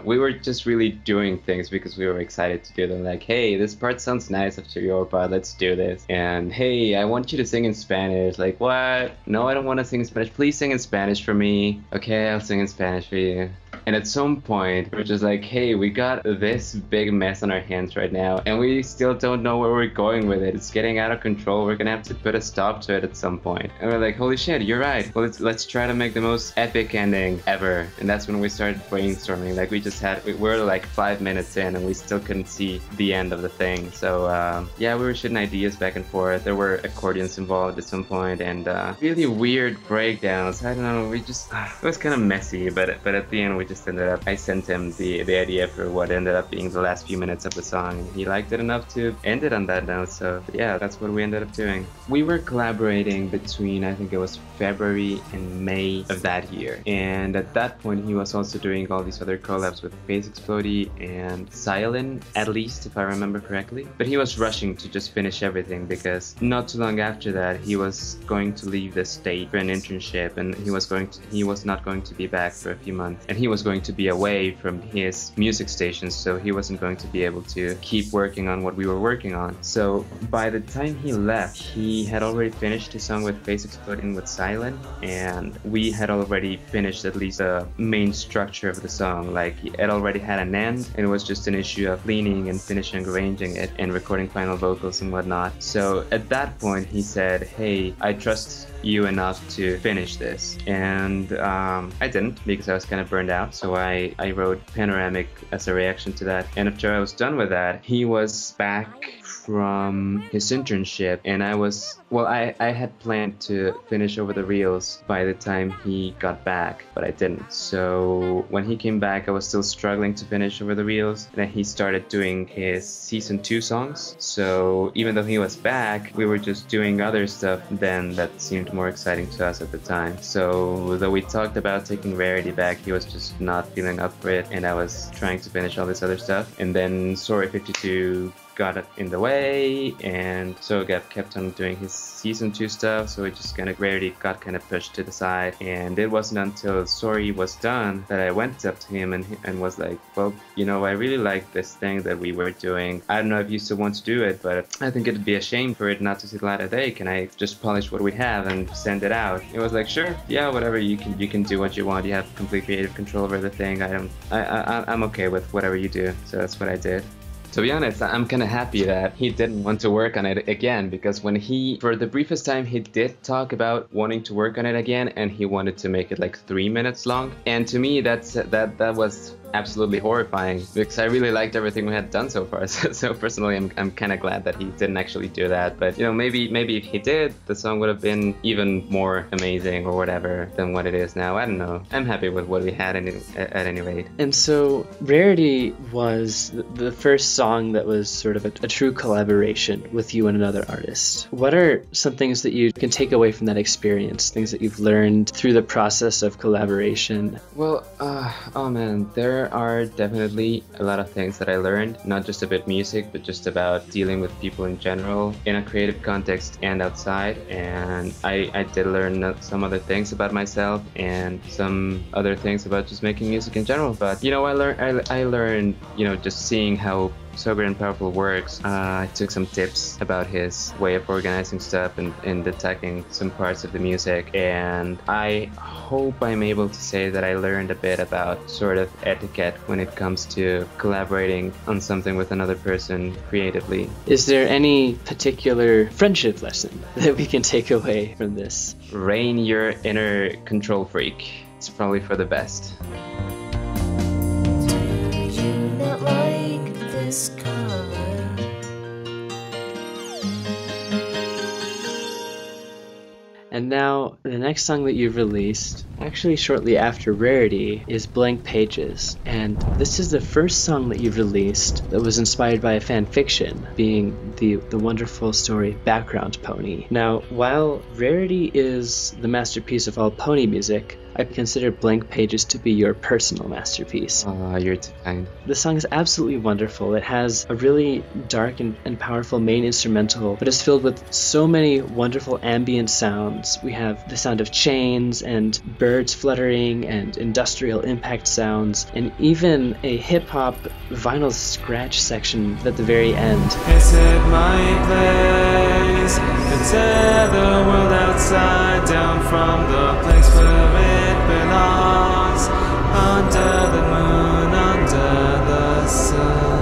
we were just really doing things because we were excited to do them. Like, hey, this part sounds nice after your part, let's do this. And hey, I want you to sing in Spanish. Like, what? No, I don't want to sing in Spanish. Please sing in Spanish for me. Okay, I'll sing in Spanish for you. And at some point, we're just like, hey, we got this big mess on our hands right now, and we still don't know where we're going with it. It's getting out of control. We're gonna have to put a stop to it at some point. And we're like, holy shit, you're right. Well, let's try to make the most epic ending ever. And that's when we started brainstorming. Like, we're like 5 minutes in, and we still couldn't see the end of the thing. So yeah, we were shooting ideas back and forth. There were accordions involved at some point, and really weird breakdowns. I don't know. It was kind of messy, but at the end we just ended up, I sent him the idea for what ended up being the last few minutes of the song. He liked it enough to end it on that note, so yeah, that's what we ended up doing. We were collaborating between, I think it was February and May of that year, and at that point he was also doing all these other collabs with Face Explodey and Silent, at least if I remember correctly. But he was rushing to just finish everything because not too long after that he was going to leave the state for an internship, and he was not going to be back for a few months, and he was going to be away from his music stations, so he wasn't going to be able to keep working on what we were working on. So by the time he left, he had already finished his song with Face Exploding with Silent, and we had already finished at least the main structure of the song. Like, it already had an end, and it was just an issue of cleaning and finishing arranging it and recording final vocals and whatnot. So at that point he said, hey, I trust you enough to finish this. And I didn't, because I was kind of burned out, so I wrote Panoramic as a reaction to that. And after I was done with that, he was back from his internship, and I had planned to finish over the reels by the time he got back, but I didn't. So when he came back, I was still struggling to finish over the reels, and then he started doing his season 2 songs. So even though he was back, we were just doing other stuff then that seemed more exciting to us at the time. So though we talked about taking Rarity back, he was just not feeling up for it, and I was trying to finish all this other stuff. And then Sorry 52 got in the way, and so kept on doing his season 2 stuff, so it just kind of Rarity got kind of pushed to the side. And it wasn't until Sorry was done that I went up to him and was like, well, you know, I really like this thing that we were doing. I don't know if you still want to do it, but I think it'd be a shame for it not to see the light of day. Can I just polish what we have and send it out? It was like, sure, yeah, whatever, you can do what you want. You have complete creative control over the thing. I'm okay with whatever you do. So that's what I did. To be honest, I'm kind of happy that he didn't want to work on it again, because for the briefest time, he did talk about wanting to work on it again, and he wanted to make it like 3 minutes long. And to me, that was absolutely horrifying, because I really liked everything we had done so far. So personally, I'm kind of glad that he didn't actually do that. But you know, maybe if he did, the song would have been even more amazing or whatever than what it is now. I don't know. I'm happy with what we had at any rate. And so Rarity was the first song that was sort of a true collaboration with you and another artist. What are some things that you can take away from that experience, things that you've learned through the process of collaboration? Well, oh man, there are definitely a lot of things that I learned, not just about music, but just about dealing with people in general, in a creative context and outside. And I did learn some other things about myself and some other things about just making music in general. But you know, I learned, you know, just seeing how Sober and Powerful Works, I took some tips about his way of organizing stuff and attacking some parts of the music, and I hope I'm able to say that I learned a bit about sort of etiquette when it comes to collaborating on something with another person creatively. Is there any particular friendship lesson that we can take away from this? Rein your inner control freak. It's probably for the best. Do you not like this color? And now, the next song that you've released, actually shortly after Rarity, is Blank Pages. And this is the first song that you've released that was inspired by a fan fiction, being the wonderful story Background Pony. Now, while Rarity is the masterpiece of all pony music, I consider Blank Pages to be your personal masterpiece. Oh, you're too kind. The song is absolutely wonderful. It has a really dark and powerful main instrumental, but it's filled with so many wonderful ambient sounds. We have the sound of chains and birds fluttering and industrial impact sounds, and even a hip-hop vinyl scratch section at the very end. Is it my place to tear the world outside down from the place where it belongs? Under the moon, under the sun.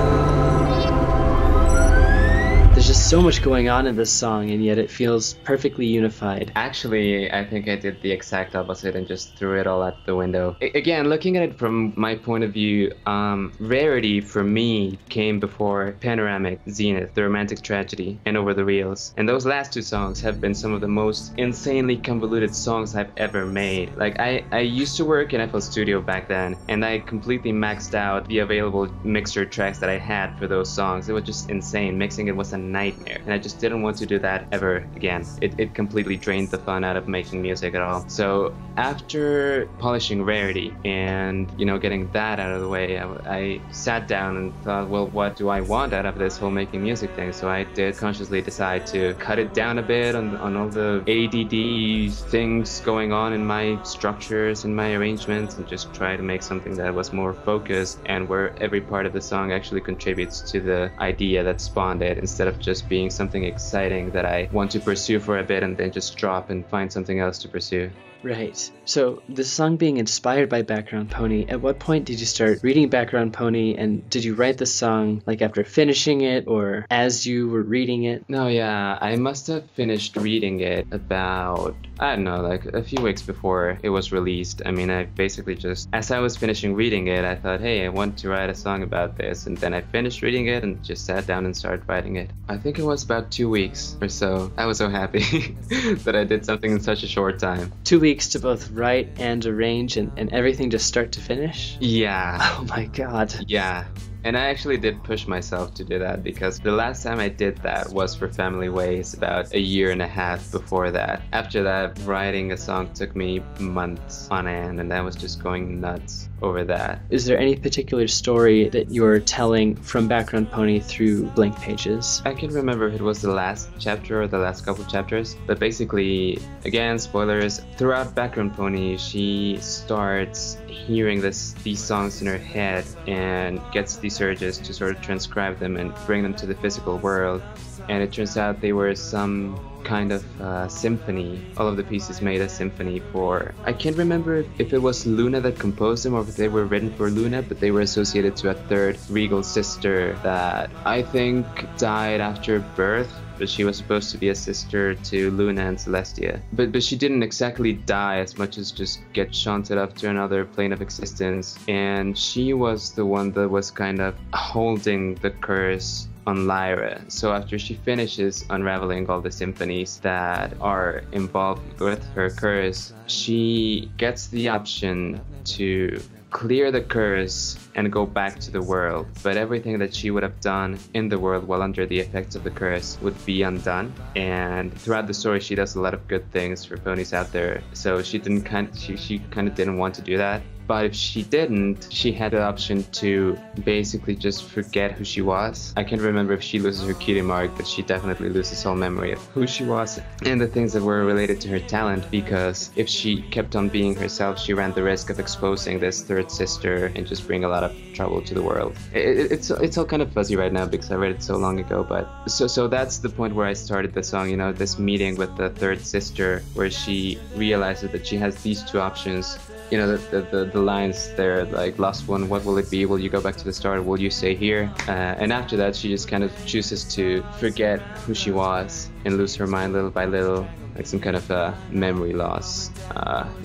There's just so much going on in this song, and yet it feels perfectly unified. Actually, I think I did the exact opposite and just threw it all out the window. Again, looking at it from my point of view, Rarity for me came before Panoramic, Zenith, The Romantic Tragedy, and Over the Reels. And those last two songs have been some of the most insanely convoluted songs I've ever made. Like, I used to work in FL Studio back then, and I completely maxed out the available mixer tracks that I had for those songs. It was just insane. Mixing it was a nightmare, and I just didn't want to do that ever again. It completely drained the fun out of making music at all. So after polishing Rarity and, you know, getting that out of the way, I sat down and thought, well, what do I want out of this whole making music thing? So I did consciously decide to cut it down a bit on all the ADD things going on in my structures and my arrangements, and just try to make something that was more focused and where every part of the song actually contributes to the idea that spawned it, instead of just being something exciting that I want to pursue for a bit and then just drop and find something else to pursue. Right. So, the song being inspired by Background Pony, at what point did you start reading Background Pony, and did you write the song like after finishing it or as you were reading it? No, yeah, I must have finished reading it about, I don't know, like a few weeks before it was released. I mean, I basically just, as I was finishing reading it, I thought, hey, I want to write a song about this, and then I finished reading it and just sat down and started writing it. I think it was about 2 weeks or so. I was so happy that I did something in such a short time. 2 weeks to both write and arrange and everything just start to finish? Yeah. Oh my god. Yeah. And I actually did push myself to do that, because the last time I did that was for Family Ways about a year and a half before that. After that, writing a song took me months on end, and I was just going nuts over that. Is there any particular story that you're telling from Background Pony through Blank Pages? I can't remember if it was the last chapter or the last couple chapters, but basically, again, spoilers, throughout Background Pony, she starts hearing these songs in her head and gets these urges to sort of transcribe them and bring them to the physical world. And it turns out they were some kind of symphony. All of the pieces made a symphony for, I can't remember if it was Luna that composed them or if they were written for Luna, but they were associated to a third regal sister that I think died after birth. But she was supposed to be a sister to Luna and Celestia. But she didn't exactly die as much as just get shunted up to another plane of existence. And she was the one that was kind of holding the curse on Lyra. So after she finishes unraveling all the symphonies that are involved with her curse, she gets the option to clear the curse and go back to the world, but everything that she would have done in the world while under the effects of the curse would be undone. And throughout the story, she does a lot of good things for ponies out there, so she kind of didn't want to do that. But if she didn't, she had the option to basically just forget who she was. I can't remember if she loses her cutie mark, but she definitely loses all memory of who she was and the things that were related to her talent, because if she kept on being herself, she ran the risk of exposing this third sister and just bring a lot of trouble to the world. It's all kind of fuzzy right now because I read it so long ago, but so that's the point where I started the song, you know, this meeting with the third sister where she realizes that she has these two options. You know, the lines there, like, last one, what will it be? Will you go back to the start? Will you stay here? And after that, she just kind of chooses to forget who she was and lose her mind little by little, like some kind of memory loss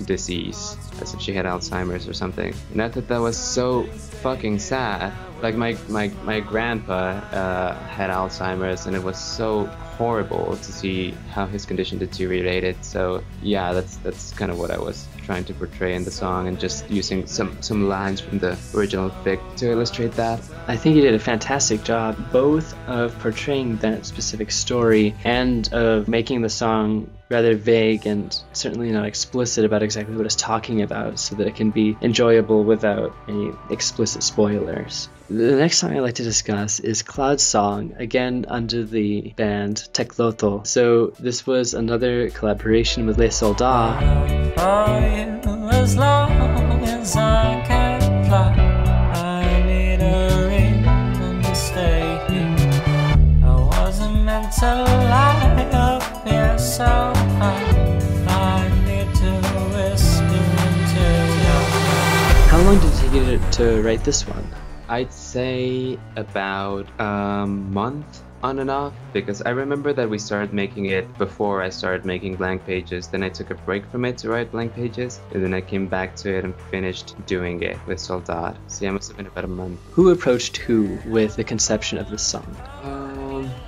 disease, as if she had Alzheimer's or something. And I thought that was so fucking sad. Like, my grandpa had Alzheimer's, and it was so horrible to see how his condition deteriorated. So yeah, that's kind of what I was trying to portray in the song, and just using some lines from the original fic to illustrate that. I think you did a fantastic job, both of portraying that specific story and of making the song rather vague and certainly not explicit about exactly what it's talking about, so that it can be enjoyable without any explicit spoilers. The next song I'd like to discuss is Cloud's Song, again under the band Teclotl. So this was another collaboration with Les Soldats. As long as I can fly, I need a reason to stay here. I wasn't meant to lie up here so high. I need to whisper into your ear. How long did it take you to write this one? I'd say about a month on and off, because I remember that we started making it before I started making blank pages. Then I took a break from it to write blank pages, and then I came back to it and finished doing it with Soldat. So yeah, it must have been about a month. Who approached who with the conception of this song?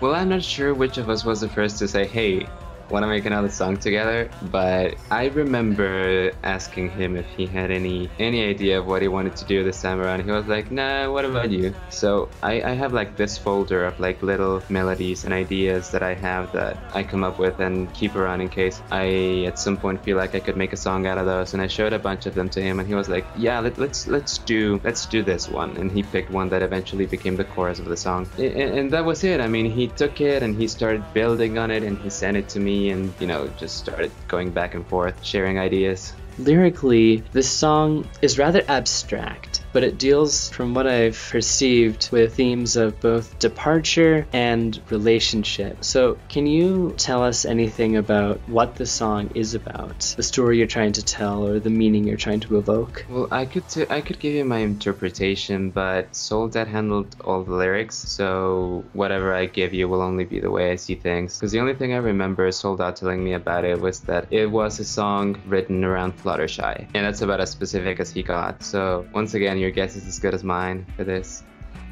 Well, I'm not sure which of us was the first to say, hey, want to make another song together, but I remember asking him if he had any idea of what he wanted to do this time around. He was like, nah, what about you? So I have like this folder of like little melodies and ideas that I have that I come up with and keep around in case I at some point feel like I could make a song out of those. And I showed a bunch of them to him, and he was like, yeah, let's do this one. And he picked one that eventually became the chorus of the song, and that was it. I mean, he took it and he started building on it, and he sent it to me, and, you know, just started going back and forth, sharing ideas. Lyrically, this song is rather abstract, but it deals, from what I've perceived, with themes of both departure and relationship. So can you tell us anything about what the song is about, the story you're trying to tell, or the meaning you're trying to evoke? Well, I could give you my interpretation, but Soldat handled all the lyrics, so whatever I give you will only be the way I see things. Because the only thing I remember Soldat telling me about it was that it was a song written around Fluttershy, and that's about as specific as he got. So once again, your guess is as good as mine for this.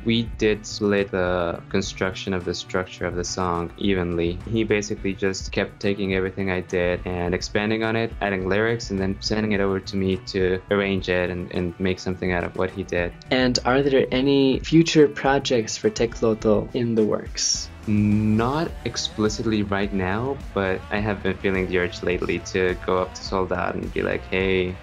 We did split the construction of the structure of the song evenly. He basically just kept taking everything I did and expanding on it, adding lyrics, and then sending it over to me to arrange it and make something out of what he did. And are there any future projects for Teclotl in the works? Not explicitly right now, but I have been feeling the urge lately to go up to Soldat and be like, hey,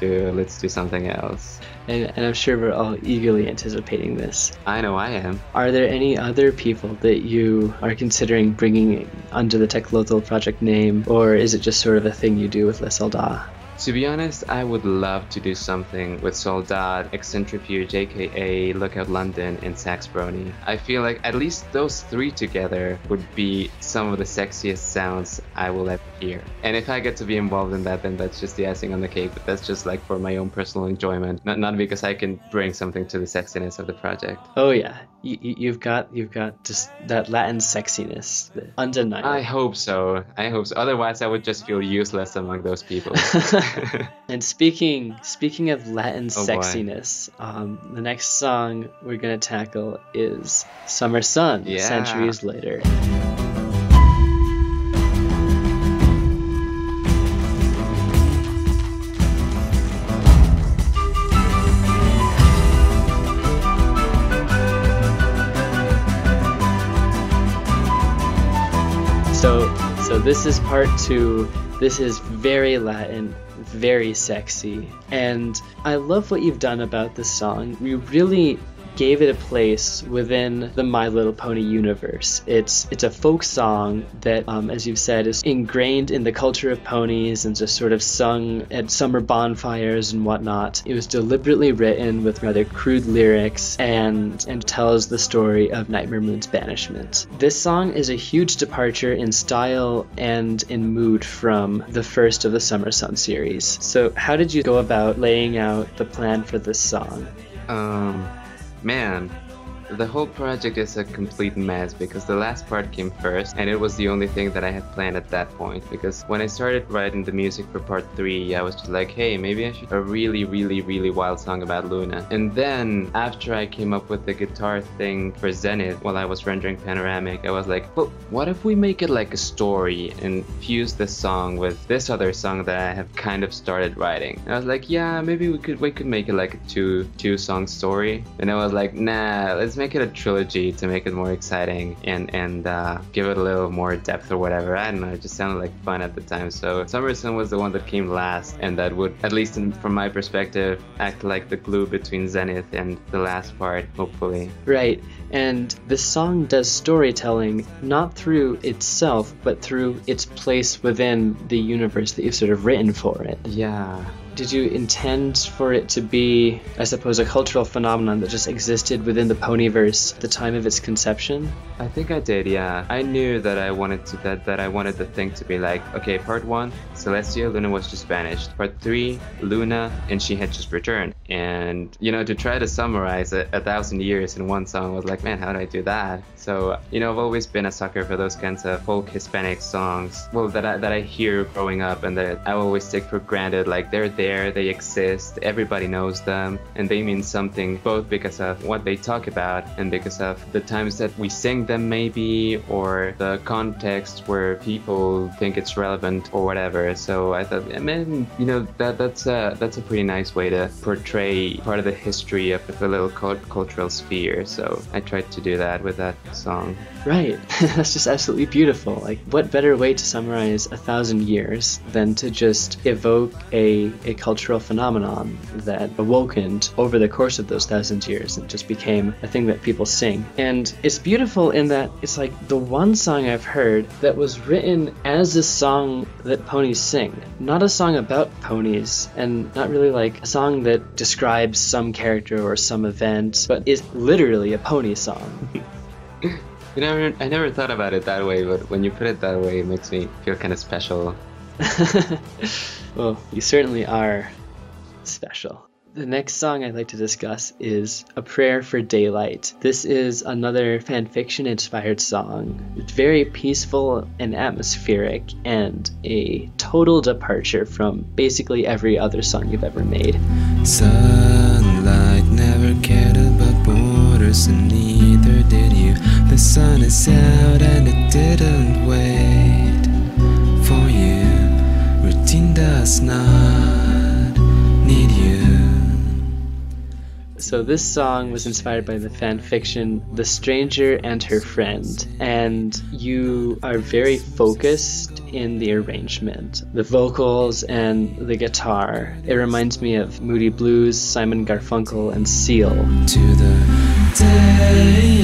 dude, let's do something else. And I'm sure we're all eagerly anticipating this. I know I am. Are there any other people that you are considering bringing under the Teclotl project name, or is it just sort of a thing you do with Les Soldats? To be honest, I would love to do something with Soldat, Eccentrifuge, aka Lookout London, and Saxbrony. I feel like at least those three together would be some of the sexiest sounds I will ever hear. And if I get to be involved in that, then that's just the icing on the cake. But that's just like for my own personal enjoyment, not because I can bring something to the sexiness of the project. Oh yeah, you've got just that Latin sexiness, undeniable. I hope so. Otherwise, I would just feel useless among those people. And speaking of Latin sexiness, the next song we're gonna tackle is Summer Sun, Centuries Later. So So this is part 2. This is very Latin, very sexy, and I love what you've done about this song. You really gave it a place within the My Little Pony universe. It's a folk song that, as you've said, is ingrained in the culture of ponies and just sort of sung at summer bonfires and whatnot. It was deliberately written with rather crude lyrics and tells the story of Nightmare Moon's banishment. This song is a huge departure in style and in mood from the first of the Summer Sun series. So how did you go about laying out the plan for this song? Man, the whole project is a complete mess because the last part came first and it was the only thing that I had planned at that point, because when I started writing the music for part 3 I was just like, hey, maybe I should a really wild song about Luna. And then after I came up with the guitar thing for Zenith while I was rendering Panoramic, I was like, well, what if we make it like a story and fuse this song with this other song that I have kind of started writing? And I was like, yeah, maybe we could make it like a two song story. And I was like, nah, let's make it a trilogy to make it more exciting and give it a little more depth or whatever. I don't know, it just sounded like fun at the time. So Summer Sun was the one that came last, and that would, at least from my perspective, act like the glue between Zenith and the last part, hopefully. Right, and this song does storytelling not through itself, but through its place within the universe that you've sort of written for it. Yeah. Did you intend for it to be, I suppose, a cultural phenomenon that just existed within the ponyverse at the time of its conception? I think I did, yeah. I knew that I wanted the thing to be like, okay, part 1, Celestia, Luna was just banished. Part 3, Luna, and she had just returned. And, you know, to try to summarize 1,000 years in one song, I was like, man, how do I do that? So, you know, I've always been a sucker for those kinds of folk Hispanic songs, well, that I hear growing up and that I always take for granted, like they're there, they exist, everybody knows them, and they mean something both because of what they talk about and because of the times that we sing them maybe, or the context where people think it's relevant or whatever. So I thought, man, you know, that's a pretty nice way to portray part of the history of the little cultural sphere. So I tried to do that with that song. Right. That's just absolutely beautiful. Like, what better way to summarize 1,000 years than to just evoke a cultural phenomenon that awokened over the course of those 1,000 years and just became a thing that people sing. And it's beautiful in that it's like the one song I've heard that was written as a song that ponies sing, not a song about ponies, and not really like a song that describes some character or some event, but is literally a pony song. You know, I never thought about it that way, but when you put it that way, it makes me feel kind of special. Well, you certainly are special. The next song I'd like to discuss is A Prayer for Daylight. This is another fanfiction-inspired song. It's very peaceful and atmospheric, and a total departure from basically every other song you've ever made. Sunlight never cared about borders, and neither did you. The sun is out and it didn't wait for you. Routine does not need you. So this song was inspired by the fanfiction The Stranger and Her Friend, and you are very focused in the arrangement, the vocals and the guitar. It reminds me of Moody Blues, Simon Garfunkel, and Seal. To the day.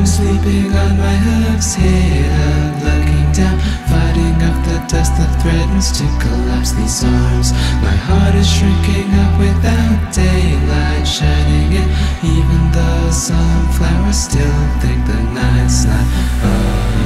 Sleeping on my hooves, head up, looking down, fighting off the dust that threatens to collapse these arms. My heart is shrinking up without daylight shining in, even though some flowers still think the night's not over.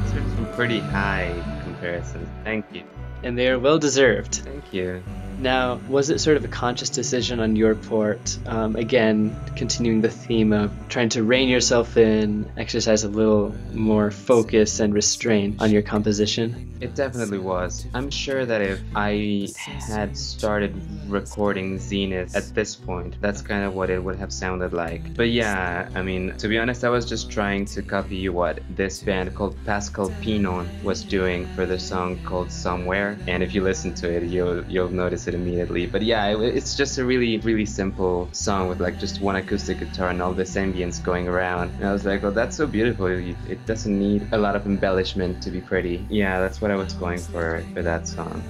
These are some pretty high comparisons. Thank you. And they are well deserved. Thank you. Now, was it sort of a conscious decision on your part, again, continuing the theme of trying to rein yourself in, exercise a little more focus and restraint on your composition? It definitely was. I'm sure that if I had started recording Zenith at this point, that's kind of what it would have sounded like. But yeah, I mean, to be honest, I was just trying to copy what this band called Pascal Pinon was doing for the song called Somewhere. And if you listen to it, you'll notice it immediately. But yeah, it's just a really simple song with like just one acoustic guitar and all this ambience going around. And I was like, well, that's so beautiful. It doesn't need a lot of embellishment to be pretty. Yeah, that's what I was going for that song.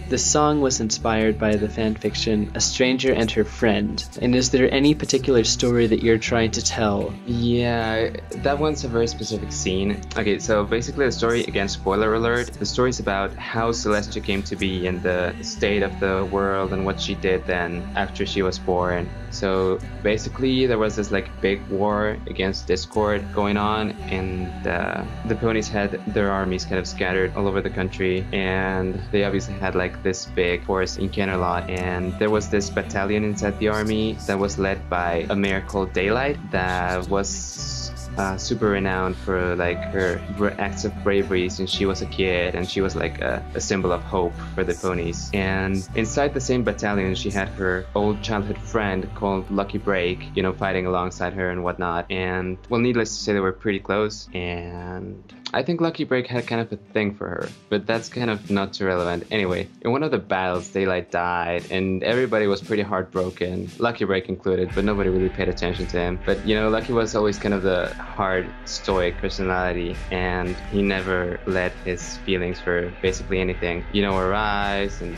The song was inspired by the fanfiction A Stranger and Her Friend. And is there any particular story that you're trying to tell? Yeah, that one's a very specific scene. Okay, so basically the story, again, spoiler alert, the story's about how Celestia came to be and the state of the world and what she did then after she was born. So basically there was this like big war against Discord going on, and the ponies had their armies kind of scattered all over the country, and they obviously had like this big force in Canterlot, and there was this battalion inside the army that was led by a mare called Daylight that was super renowned for like her acts of bravery since she was a kid, and she was like a symbol of hope for the ponies. And inside the same battalion she had her old childhood friend called Lucky Break, you know, fighting alongside her and whatnot. And well, needless to say, they were pretty close, and I think Lucky Break had kind of a thing for her, but that's kind of not too relevant. Anyway, in one of the battles, Daylight died, and everybody was pretty heartbroken, Lucky Break included, but nobody really paid attention to him. But, you know, Lucky was always kind of the hard, stoic personality, and he never let his feelings for basically anything, you know, arise and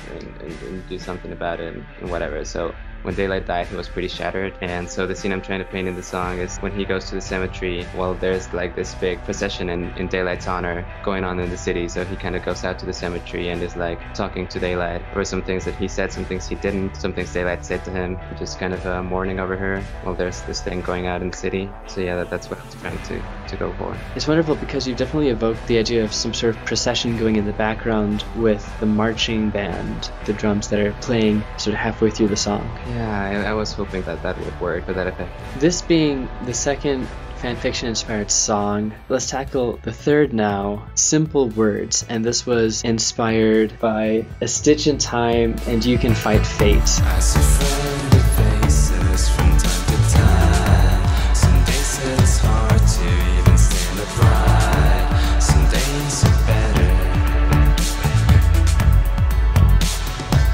do something about it and whatever. So when Daylight died, he was pretty shattered. And so the scene I'm trying to paint in the song is when he goes to the cemetery. Well, there's like this big procession in Daylight's honor going on in the city. So he kind of goes out to the cemetery and is like talking to Daylight over some things that he said, some things he didn't, some things Daylight said to him, just kind of mourning over her. Well, there's this thing going out in the city. So yeah, that's what I was trying to go for. It's wonderful because you've definitely evoked the idea of some sort of procession going in the background with the marching band, the drums that are playing sort of halfway through the song. Yeah, I was hoping that would work for that effect. This being the second fanfiction-inspired song, let's tackle the third now, Simple Words, and this was inspired by A Stitch in Time and You Can Fight Fate. I see friendly faces from time to time. Some days it's hard to even stand upright. Some days are better.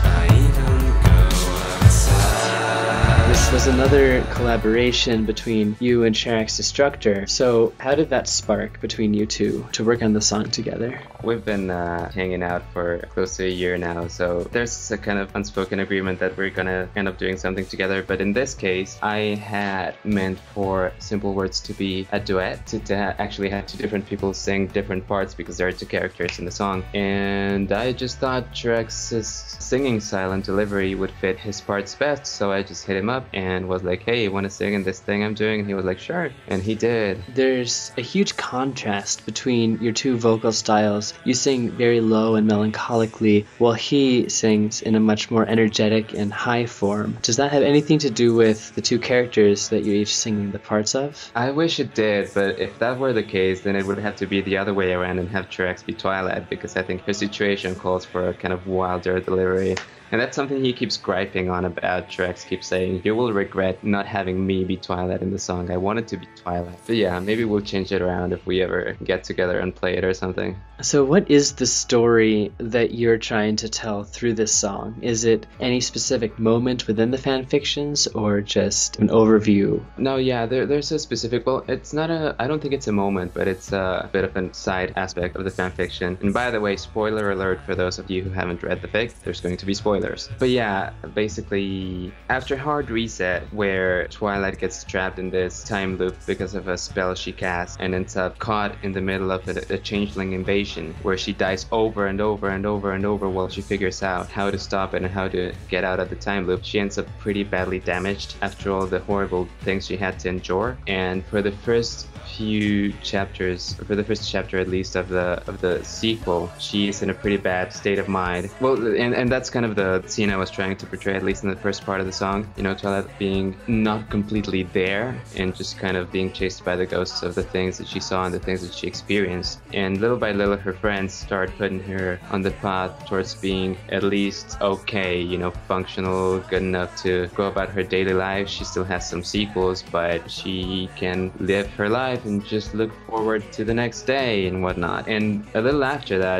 I even go outside. This was another collaboration between you and Sharax Destructor. So how did that spark between you two to work on the song together? We've been hanging out for close to a year now, so there's a kind of unspoken agreement that we're gonna end up doing something together. But in this case, I had meant for Simple Words to be a duet, to actually have two different people sing different parts because there are two characters in the song. And I just thought Sharax's singing style and delivery would fit his parts best, so I just hit him up and was like, hey, you want to sing in this thing I'm doing? And he was like, sure. And he did. There's a huge contrast between your two vocal styles. You sing very low and melancholically, while he sings in a much more energetic and high form. Does that have anything to do with the two characters that you're each singing the parts of? I wish it did, but if that were the case, then it would have to be the other way around and have Sharax be Twilight, because I think her situation calls for a kind of wilder delivery. And that's something he keeps griping on about. Sharax keeps saying, you will regret not having me be Twilight in the song. I wanted to be Twilight. But yeah, maybe we'll change it around if we ever get together and play it or something. So what is the story that you're trying to tell through this song? Is it any specific moment within the fanfictions or just an overview? No, yeah, there's a specific, well, it's not I don't think it's a moment, but it's a bit of a side aspect of the fanfiction. And by the way, spoiler alert for those of you who haven't read the fic, there's going to be spoilers. But yeah, basically, after Hard Reset, where Twilight gets trapped in this time loop because of a spell she casts and ends up caught in the middle of a changeling invasion, where she dies over and over and over and over while she figures out how to stop it and how to get out of the time loop, she ends up pretty badly damaged after all the horrible things she had to endure. And for the first few chapters, for the first chapter at least of the sequel, she is in a pretty bad state of mind. Well, and that's kind of the the scene I was trying to portray, at least in the first part of the song. You know, Twilight being not completely there and just kind of being chased by the ghosts of the things that she saw and the things that she experienced. And little by little, her friends start putting her on the path towards being at least okay, you know, functional, good enough to go about her daily life. She still has some sequels, but she can live her life and just look forward to the next day and whatnot. And a little after that,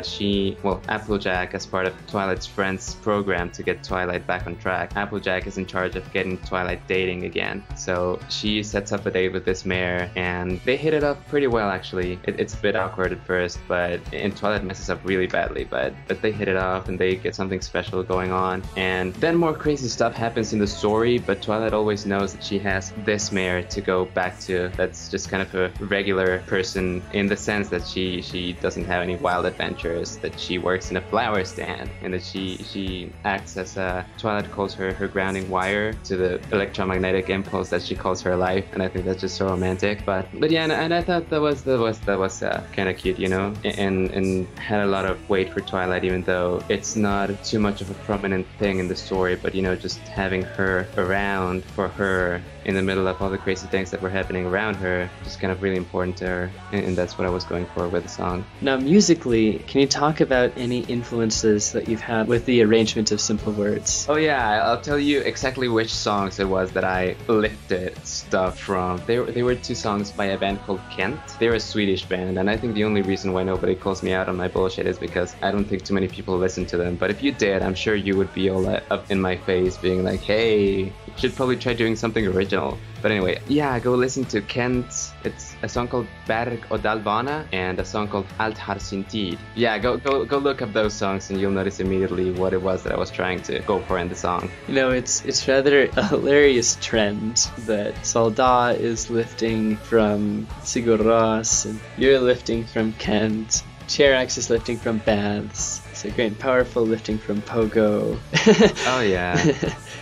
Applejack, as part of Twilight's friends program to get Twilight back on track, Applejack is in charge of getting Twilight dating again. So she sets up a date with this mayor, and they hit it off pretty well, actually. It's a bit awkward at first, and Twilight messes up really badly, but they hit it off and they get something special going on. And then more crazy stuff happens in the story, but Twilight always knows that she has this mayor to go back to that's just kind of a regular person, in the sense that she doesn't have any wild adventures, that she works in a flower stand, and that she acts as Twilight calls her grounding wire to the electromagnetic impulse that she calls her life. And I think that's just so romantic. But yeah, and I thought that was kind of cute, you know, and had a lot of weight for Twilight, even though it's not too much of a prominent thing in the story. But you know, just having her around for her in the middle of all the crazy things that were happening around her, just kind of really important to her, and that's what I was going for with the song. Now, musically, can you talk about any influences that you've had with the arrangement of Simple Words? Oh yeah, I'll tell you exactly which songs it was that I lifted stuff from. They were two songs by a band called Kent. They're a Swedish band, and I think the only reason why nobody calls me out on my bullshit is because I don't think too many people listen to them. But if you did, I'm sure you would be all up in my face being like, hey, you should probably try doing something original. But anyway, yeah, go listen to Kent. It's a song called Berg och Dalbana and a song called Allt har sin tid. Yeah, go look up those songs and you'll notice immediately what it was that I was trying to go for in the song. You know, it's rather a hilarious trend that Solda is lifting from Sigur Rós and you're lifting from Kent. Cherax is lifting from Baths. It's a great and powerful lifting from Pogo. Oh yeah.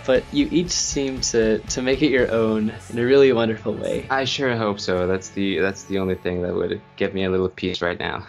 But you each seem to make it your own in a really wonderful way. I sure hope so. That's the only thing that would give me a little peace right now.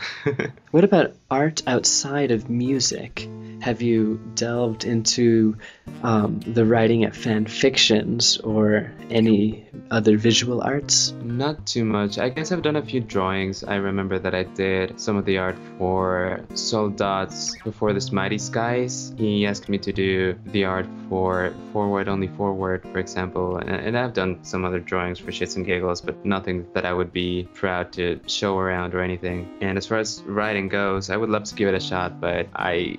What about art outside of music? Have you delved into the writing of fan fictions or any other visual arts? Not too much. I guess I've done a few drawings. I remember that I did some of the art for Soldat's Before the Mighty Skies. He asked me to do the art for Forward Only Forward, for example, and I've done some other drawings for shits and giggles, but nothing that I would be proud to show around or anything. And as far as writing goes, I would love to give it a shot, but I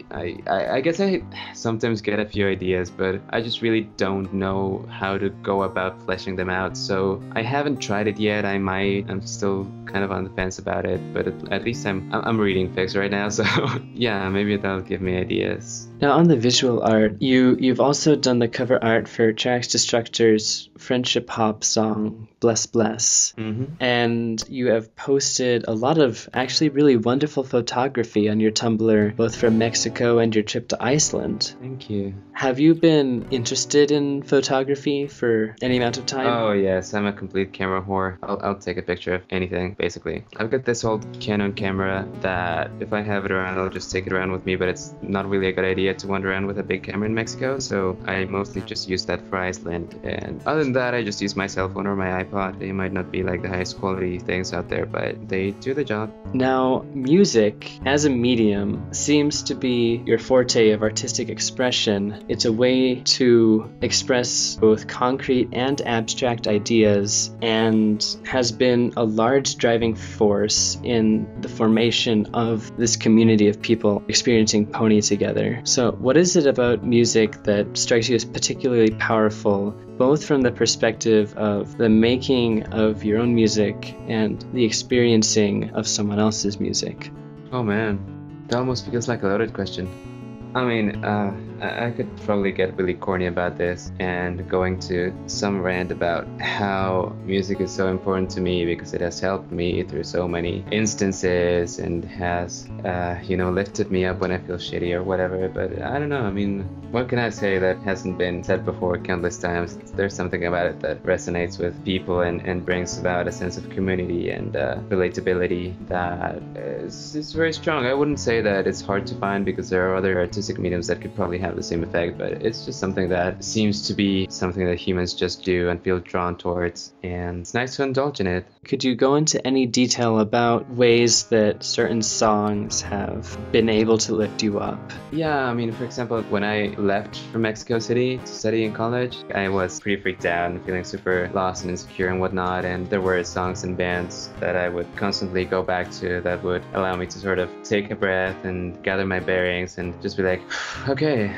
guess I sometimes get a few ideas, but I just really don't know how to go about fleshing them out. So I haven't tried it yet. I might. I'm still kind of on the fence about it, but at least I'm reading fics right now, so yeah, maybe that'll give me ideas. Now, on the visual art, you've also done the cover art for Trax Destructor's friendship hop song Bless Bless. Mm-hmm. And you have posted a lot of actually really wonderful photography on your Tumblr, both from Mexico and your trip to Iceland. Thank you. Have you been interested in photography for any amount of time? Oh yes, I'm a complete camera whore. I'll take a picture of anything, basically. I've got this old Canon camera that if I have it around, I'll just take it around with me, but it's not really a good idea to wander around with a big camera in Mexico, so I mostly just use that for Iceland. And other than that, I just use my cell phone or my iPod. They might not be like the highest quality things out there, but they do the job. Now, music as a medium seems to be your forte of artistic expression. It's a way to express both concrete and abstract ideas, and has been a large driving force in the formation of this community of people experiencing pony together. So what is it about music that strikes you as particularly powerful, both from the perspective of the making of your own music and the experiencing of someone else's music? Oh man, that almost feels like a loaded question. I mean, I could probably get really corny about this and going to some rant about how music is so important to me because it has helped me through so many instances and has, lifted me up when I feel shitty or whatever. But I don't know. I mean, what can I say that hasn't been said before countless times? There's something about it that resonates with people and brings about a sense of community and relatability that is very strong. I wouldn't say that it's hard to find because there are other artistic mediums that could probably have have the same effect, but it's just something that seems to be something that humans just do and feel drawn towards, and it's nice to indulge in it. Could you go into any detail about ways that certain songs have been able to lift you up? Yeah, I mean, for example, when I left from Mexico City to study in college, I was pretty freaked out and feeling super lost and insecure and whatnot, and there were songs and bands that I would constantly go back to that would allow me to sort of take a breath and gather my bearings and just be like, okay,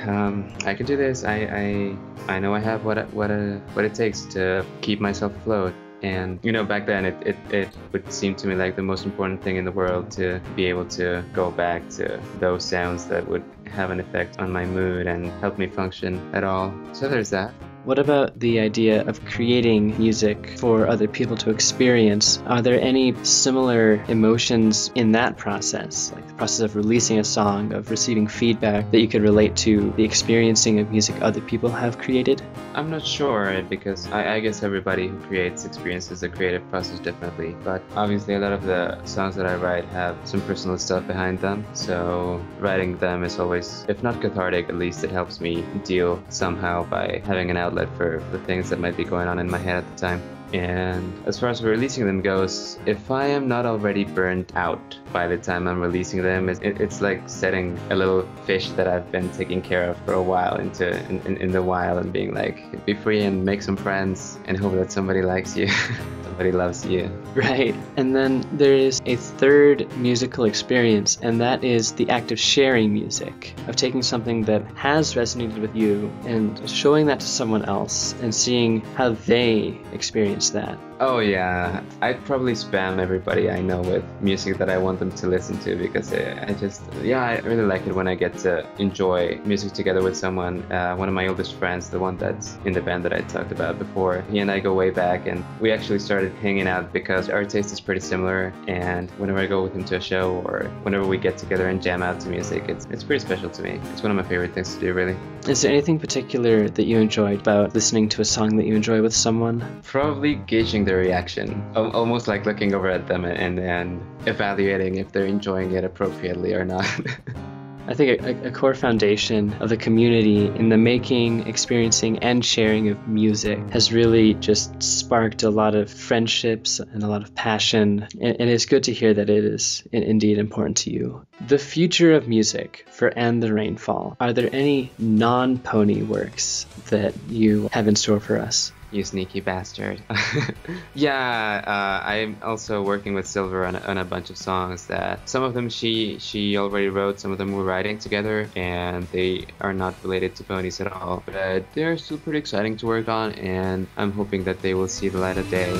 I can do this. I know I have what it takes to keep myself afloat. And, you know, back then it would seem to me like the most important thing in the world to be able to go back to those sounds that would have an effect on my mood and help me function at all. So there's that. What about the idea of creating music for other people to experience? Are there any similar emotions in that process, like the process of releasing a song, of receiving feedback, that you could relate to the experiencing of music other people have created? I'm not sure, because I guess everybody who creates experiences the creative process differently, but obviously a lot of the songs that I write have some personal stuff behind them, so writing them is always, if not cathartic, at least it helps me deal somehow by having an outlet for the things that might be going on in my head at the time. And as far as releasing them goes, if I am not already burnt out by the time I'm releasing them, it's like setting a little fish that I've been taking care of for a while in the wild and being like, be free and make some friends and hope that somebody likes you. Somebody loves you. Right. And then there is a third musical experience, and that is the act of sharing music, of taking something that has resonated with you and showing that to someone else and seeing how they experience that. Oh yeah, I'd probably spam everybody I know with music that I want them to listen to, because I really like it when I get to enjoy music together with someone. One of my oldest friends, the one that's in the band that I talked about before, he and I go way back, and we actually started hanging out because our taste is pretty similar, and whenever I go with him to a show or whenever we get together and jam out to music, it's pretty special to me. It's one of my favorite things to do, really. Is there anything particular that you enjoyed about listening to a song that you enjoy with someone? Probably gauging their reaction, almost like looking over at them and evaluating if they're enjoying it appropriately or not. I think a core foundation of the community in the making, experiencing, and sharing of music has really just sparked a lot of friendships and a lot of passion, and it's good to hear that it is indeed important to you. The future of music for And the Rainfall. Are there any non-pony works that you have in store for us? You sneaky bastard. Yeah, I'm also working with Silver on a bunch of songs that some of them she already wrote, some of them we're writing together, and they are not related to ponies at all. But they're still pretty exciting to work on, and I'm hoping that they will see the light of day.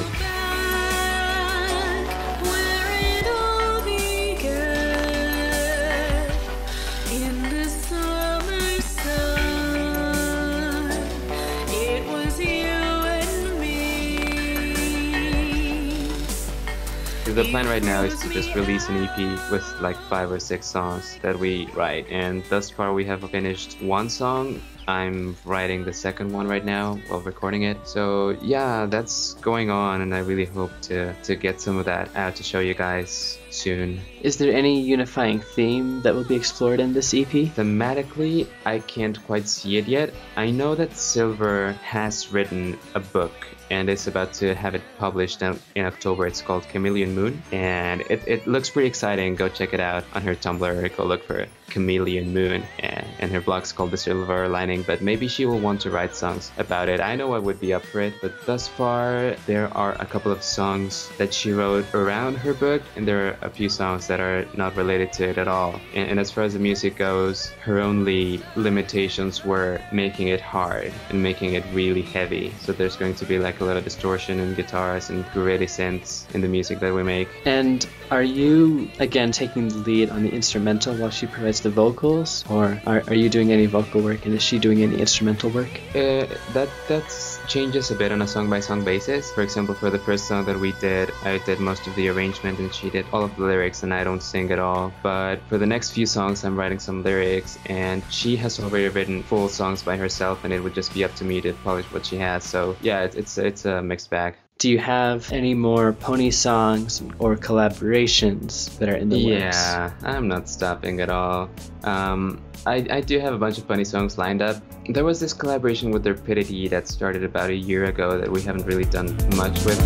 The plan right now is to just release an EP with like 5 or 6 songs that we write, and thus far we have finished one song. I'm writing the second one right now while recording it. So yeah, that's going on, and I really hope to get some of that out to show you guys soon. Is there any unifying theme that will be explored in this EP? Thematically, I can't quite see it yet. I know that Silver has written a book and is about to have it published in October. It's called Chameleon Moon, and it looks pretty exciting. Go check it out on her Tumblr. Go look for Chameleon Moon, and her blog's called The Silver Lining, but maybe she will want to write songs about it. I know I would be up for it, but thus far there are a couple of songs that she wrote around her book, and there are a few songs that are not related to it at all. And as far as the music goes, her only limitations were making it hard and making it really heavy. So there's going to be like a lot of distortion and guitars and gritty synths in the music that we make. And are you, again, taking the lead on the instrumental while she provides the vocals, or are you doing any vocal work, and is she doing any instrumental work? That changes a bit on a song-by-song basis. For example, for the first song that we did, I did most of the arrangement and she did all of the lyrics, and I don't sing at all. But for the next few songs, I'm writing some lyrics, and she has already written full songs by herself, and it would just be up to me to polish what she has. So yeah, it's a mixed bag. Do you have any more pony songs or collaborations that are in the works? Yeah, I'm not stopping at all. I do have a bunch of pony songs lined up. There was this collaboration with Rapidity that started about a year ago that we haven't really done much with.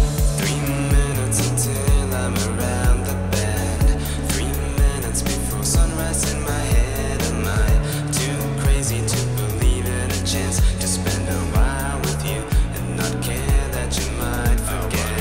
3 minutes until I'm around the bend. 3 minutes before sunrise in my head. Am I too crazy to believe in a chance to spend a while with you and not care that you might forget?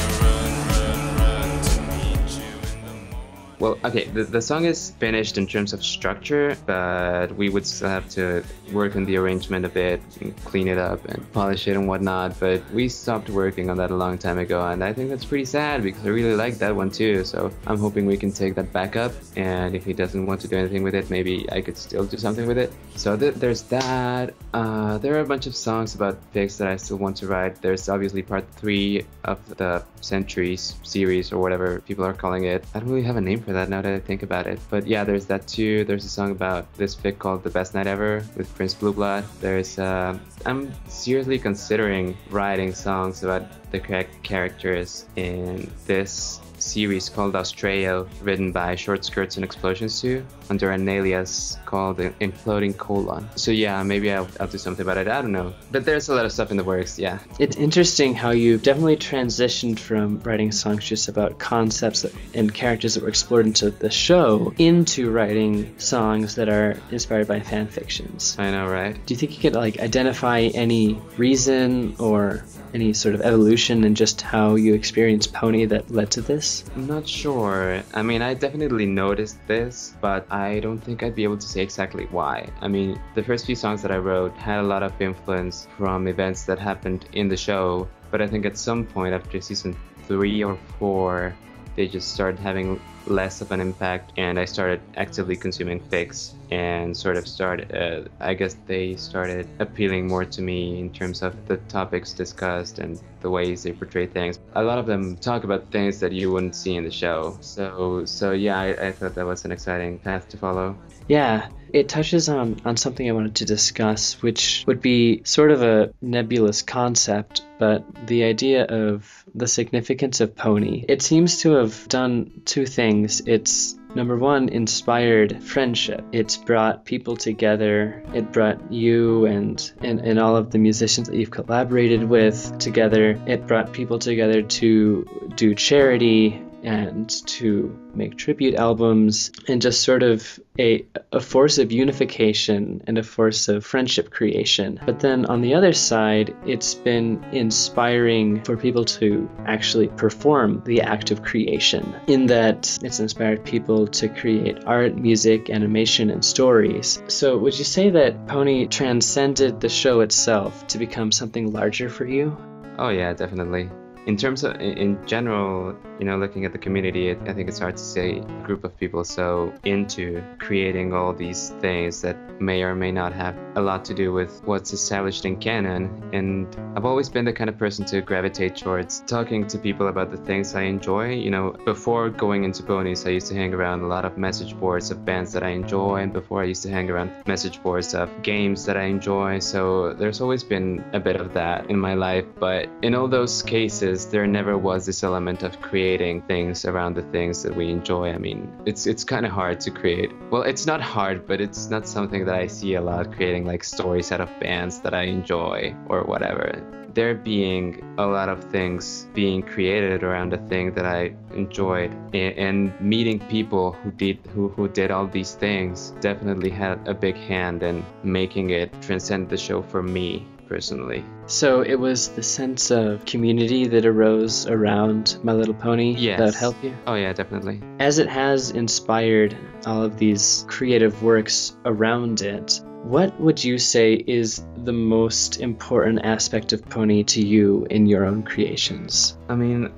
Run to meet you in the morning. Well, okay, the song is finished in terms of structure, but we would still have to work on the arrangement a bit, and clean it up and polish it and whatnot, but we stopped working on that a long time ago, and I think that's pretty sad because I really like that one too, so I'm hoping we can take that back up, and if he doesn't want to do anything with it, maybe I could still do something with it. So there's that. There are a bunch of songs about pigs that I still want to write. There's obviously part 3 of the Centuries series, or whatever people are calling it. I don't really have a name for that now that I think about it, but yeah, there's that too. There's a song about this fic called The Best Night Ever with Prince Blueblood. There's I'm seriously considering writing songs about the characters in this series called Australia, written by Short Skirts and Explosions 2 under an alias called Imploding Colon. So yeah, maybe I'll do something about it, I don't know. But there's a lot of stuff in the works, yeah. It's interesting how you've definitely transitioned from writing songs just about concepts and characters that were explored into the show into writing songs that are inspired by fan fictions. I know, right? Do you think you could like identify any reason or any sort of evolution in just how you experienced Pony that led to this? I'm not sure. I mean, I definitely noticed this, but I don't think I'd be able to say exactly why. I mean, the first few songs that I wrote had a lot of influence from events that happened in the show, but I think at some point after season 3 or 4, they just started having less of an impact, and I started actively consuming fics and sort of started, I guess they started appealing more to me in terms of the topics discussed and the ways they portray things. A lot of them talk about things that you wouldn't see in the show. So yeah, I thought that was an exciting path to follow. Yeah, it touches on something I wanted to discuss, which would be sort of a nebulous concept, but the idea of the significance of Pony. It seems to have done two things. It's number one, inspired friendship. It's brought people together. It brought you and all of the musicians that you've collaborated with together. It brought people together to do charity and to make tribute albums, and just sort of a force of unification and a force of friendship creation. But then on the other side, it's been inspiring for people to actually perform the act of creation, in that it's inspired people to create art, music, animation, and stories. So would you say that Pony transcended the show itself to become something larger for you? Oh yeah, definitely. In terms of, in general, you know, looking at the community, I think it's hard to say a group of people so into creating all these things that may or may not have a lot to do with what's established in canon. And I've always been the kind of person to gravitate towards talking to people about the things I enjoy. You know, before going into Ponies, I used to hang around a lot of message boards of bands that I enjoy, and before I used to hang around message boards of games that I enjoy. So there's always been a bit of that in my life, but in all those cases, there never was this element of creating things around the things that we enjoy. I mean, it's kind of hard to create. Well, it's not hard, but it's not something that I see a lot, creating like stories out of bands that I enjoy or whatever. There being a lot of things being created around a thing that I enjoyed, and meeting people who did all these things definitely had a big hand in making it transcend the show for me personally. So it was the sense of community that arose around My Little Pony that helped you? Oh yeah, definitely. As it has inspired all of these creative works around it, what would you say is the most important aspect of Pony to you in your own creations? I mean,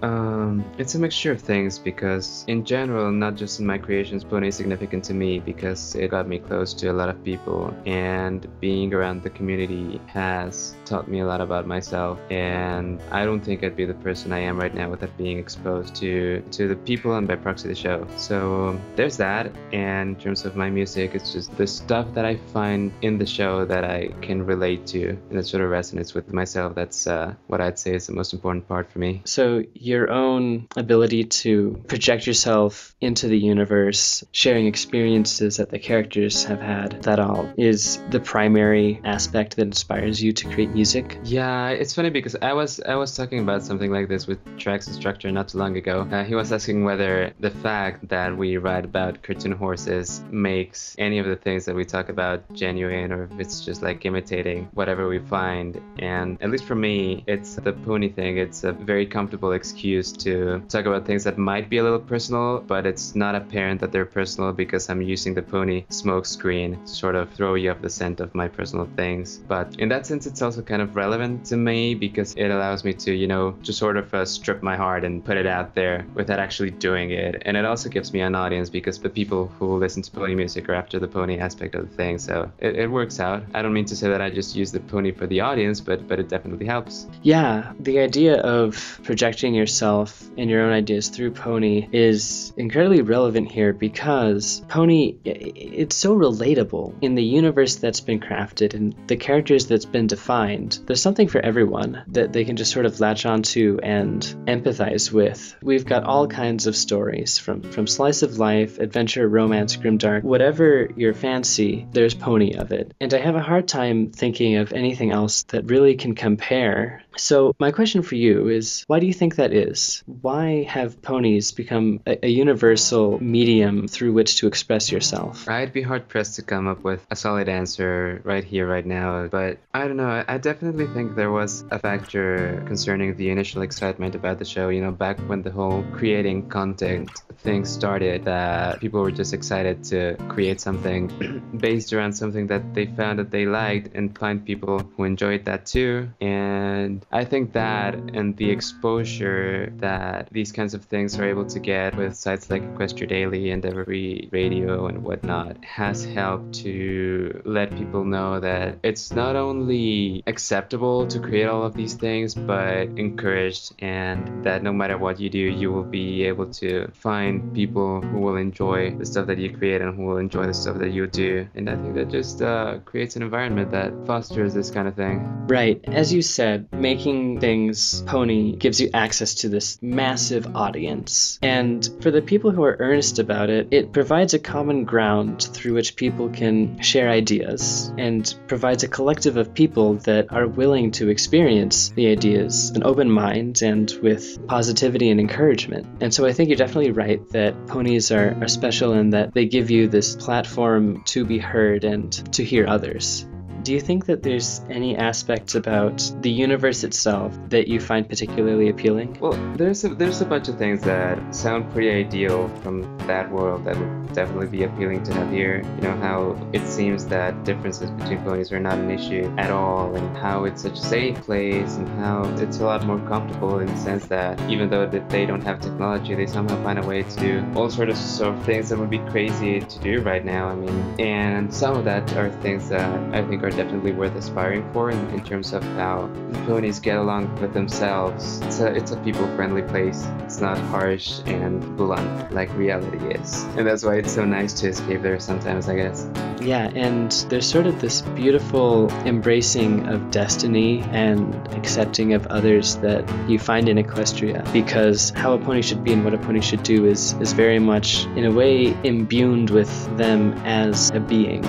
it's a mixture of things, because in general, not just in my creations, Pony is significant to me because it got me close to a lot of people, and being around the community has taught me a lot about myself, and I don't think I'd be the person I am right now without being exposed to the people and by proxy the show. So there's that. And in terms of my music, it's just the stuff that I find in the show that I can relate to and that sort of resonates with myself. That's what I'd say is the most important part for me. So your own ability to project yourself into the universe, sharing experiences that the characters have had, that all is the primary aspect that inspires you to create music? Yeah, it's funny because I was talking about something like this with Trax Instructor not too long ago. He was asking whether the fact that we write about cartoon horses makes any of the things that we talk about genuine, or if it's just like imitating whatever we find. And at least for me, it's the pony thing. It's a very comfortable excuse to talk about things that might be a little personal, but it's not apparent that they're personal because I'm using the pony smoke screen to sort of throw you off the scent of my personal things. But in that sense, it's also kind of relevant to me because it allows me to, you know, just sort of strip my heart and put it out there without actually doing it. And it also gives me an audience because the people who listen to pony music are after the pony aspect of the thing. So it works out. I don't mean to say that I just use the pony for the audience, but it definitely helps. Yeah, the idea of projecting yourself and your own ideas through pony is incredibly relevant here because pony, it's so relatable in the universe that's been crafted and the characters that's been defined. There's something for everyone that they can just sort of latch onto and empathize with. We've got all kinds of stories from slice of life, adventure, romance, grimdark, whatever your fancy, there's pony of it. And I have a hard time thinking of anything else that really can compare. So my question for you is, why do you think that is? Why have ponies become a universal medium through which to express yourself? I'd be hard pressed to come up with a solid answer right here, right now, but I don't know. I definitely think there was a factor concerning the initial excitement about the show, you know, back when the whole creating content thing started, that people were just excited to create something based around something that they found that they liked and find people who enjoyed that too. And I think that and the exposure that these kinds of things are able to get with sites like Equestria Daily and Every Radio and whatnot has helped to let people know that it's not only acceptable to create all of these things, but encouraged, and that no matter what you do, you will be able to find people who will enjoy the stuff that you create and who will enjoy the stuff that you do. And I think that just creates an environment that fosters this kind of thing. Right. As you said, making things pony gives you access to this massive audience. And for the people who are earnest about it, it provides a common ground through which people can share ideas and provides a collective of people that are willing to experience the ideas, an open mind and with positivity and encouragement. And so I think you're definitely right that ponies are special in that they give you this platform to be heard and to hear others. Do you think that there's any aspects about the universe itself that you find particularly appealing? Well, there's a bunch of things that sound pretty ideal from that world that would definitely be appealing to have here. You know, how it seems that differences between ponies are not an issue at all, and how it's such a safe place, and how it's a lot more comfortable in the sense that even though that they don't have technology, they somehow find a way to do all sort of things that would be crazy to do right now. I mean, and some of that are things that I think are definitely worth aspiring for in terms of how the ponies get along with themselves. It's a people-friendly place. It's not harsh and blunt like reality is. And that's why it's so nice to escape there sometimes, I guess. Yeah, and there's sort of this beautiful embracing of destiny and accepting of others that you find in Equestria, because how a pony should be and what a pony should do is very much, in a way, imbued with them as a being.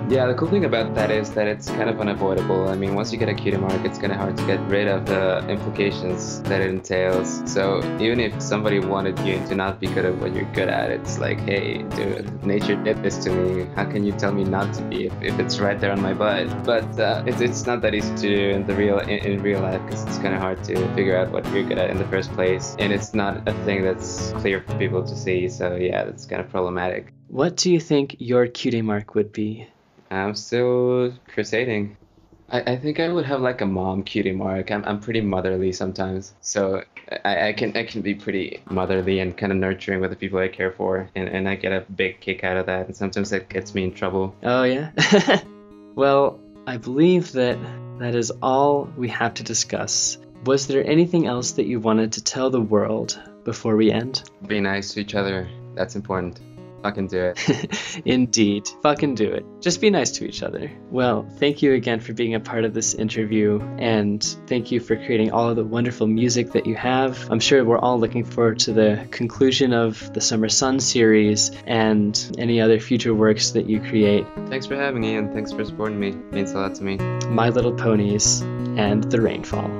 Yeah, the cool thing about that is that it's kind of unavoidable. I mean, once you get a cutie mark, it's kind of hard to get rid of the implications that it entails. So even if somebody wanted you to not be good at what you're good at, it's like, hey, dude, nature did this to me. How can you tell me not to be if it's right there on my butt? But it's not that easy to do in real life, because it's kind of hard to figure out what you're good at in the first place. And it's not a thing that's clear for people to see. So yeah, that's kind of problematic. What do you think your cutie mark would be? I'm still crusading. I think I would have like a mom cutie mark. I'm pretty motherly sometimes, so I can be pretty motherly and kind of nurturing with the people I care for, and I get a big kick out of that. And sometimes that gets me in trouble. Oh yeah. Well, I believe that is all we have to discuss. Was there anything else that you wanted to tell the world before we end? Be nice to each other. That's important. Fucking do it. Indeed. Fucking do it. Just be nice to each other. Well, thank you again for being a part of this interview, and thank you for creating all of the wonderful music that you have. I'm sure we're all looking forward to the conclusion of the Summer Sun series and any other future works that you create. Thanks for having me, and thanks for supporting me. It means a lot to me. My Little Ponies and the Rainfall.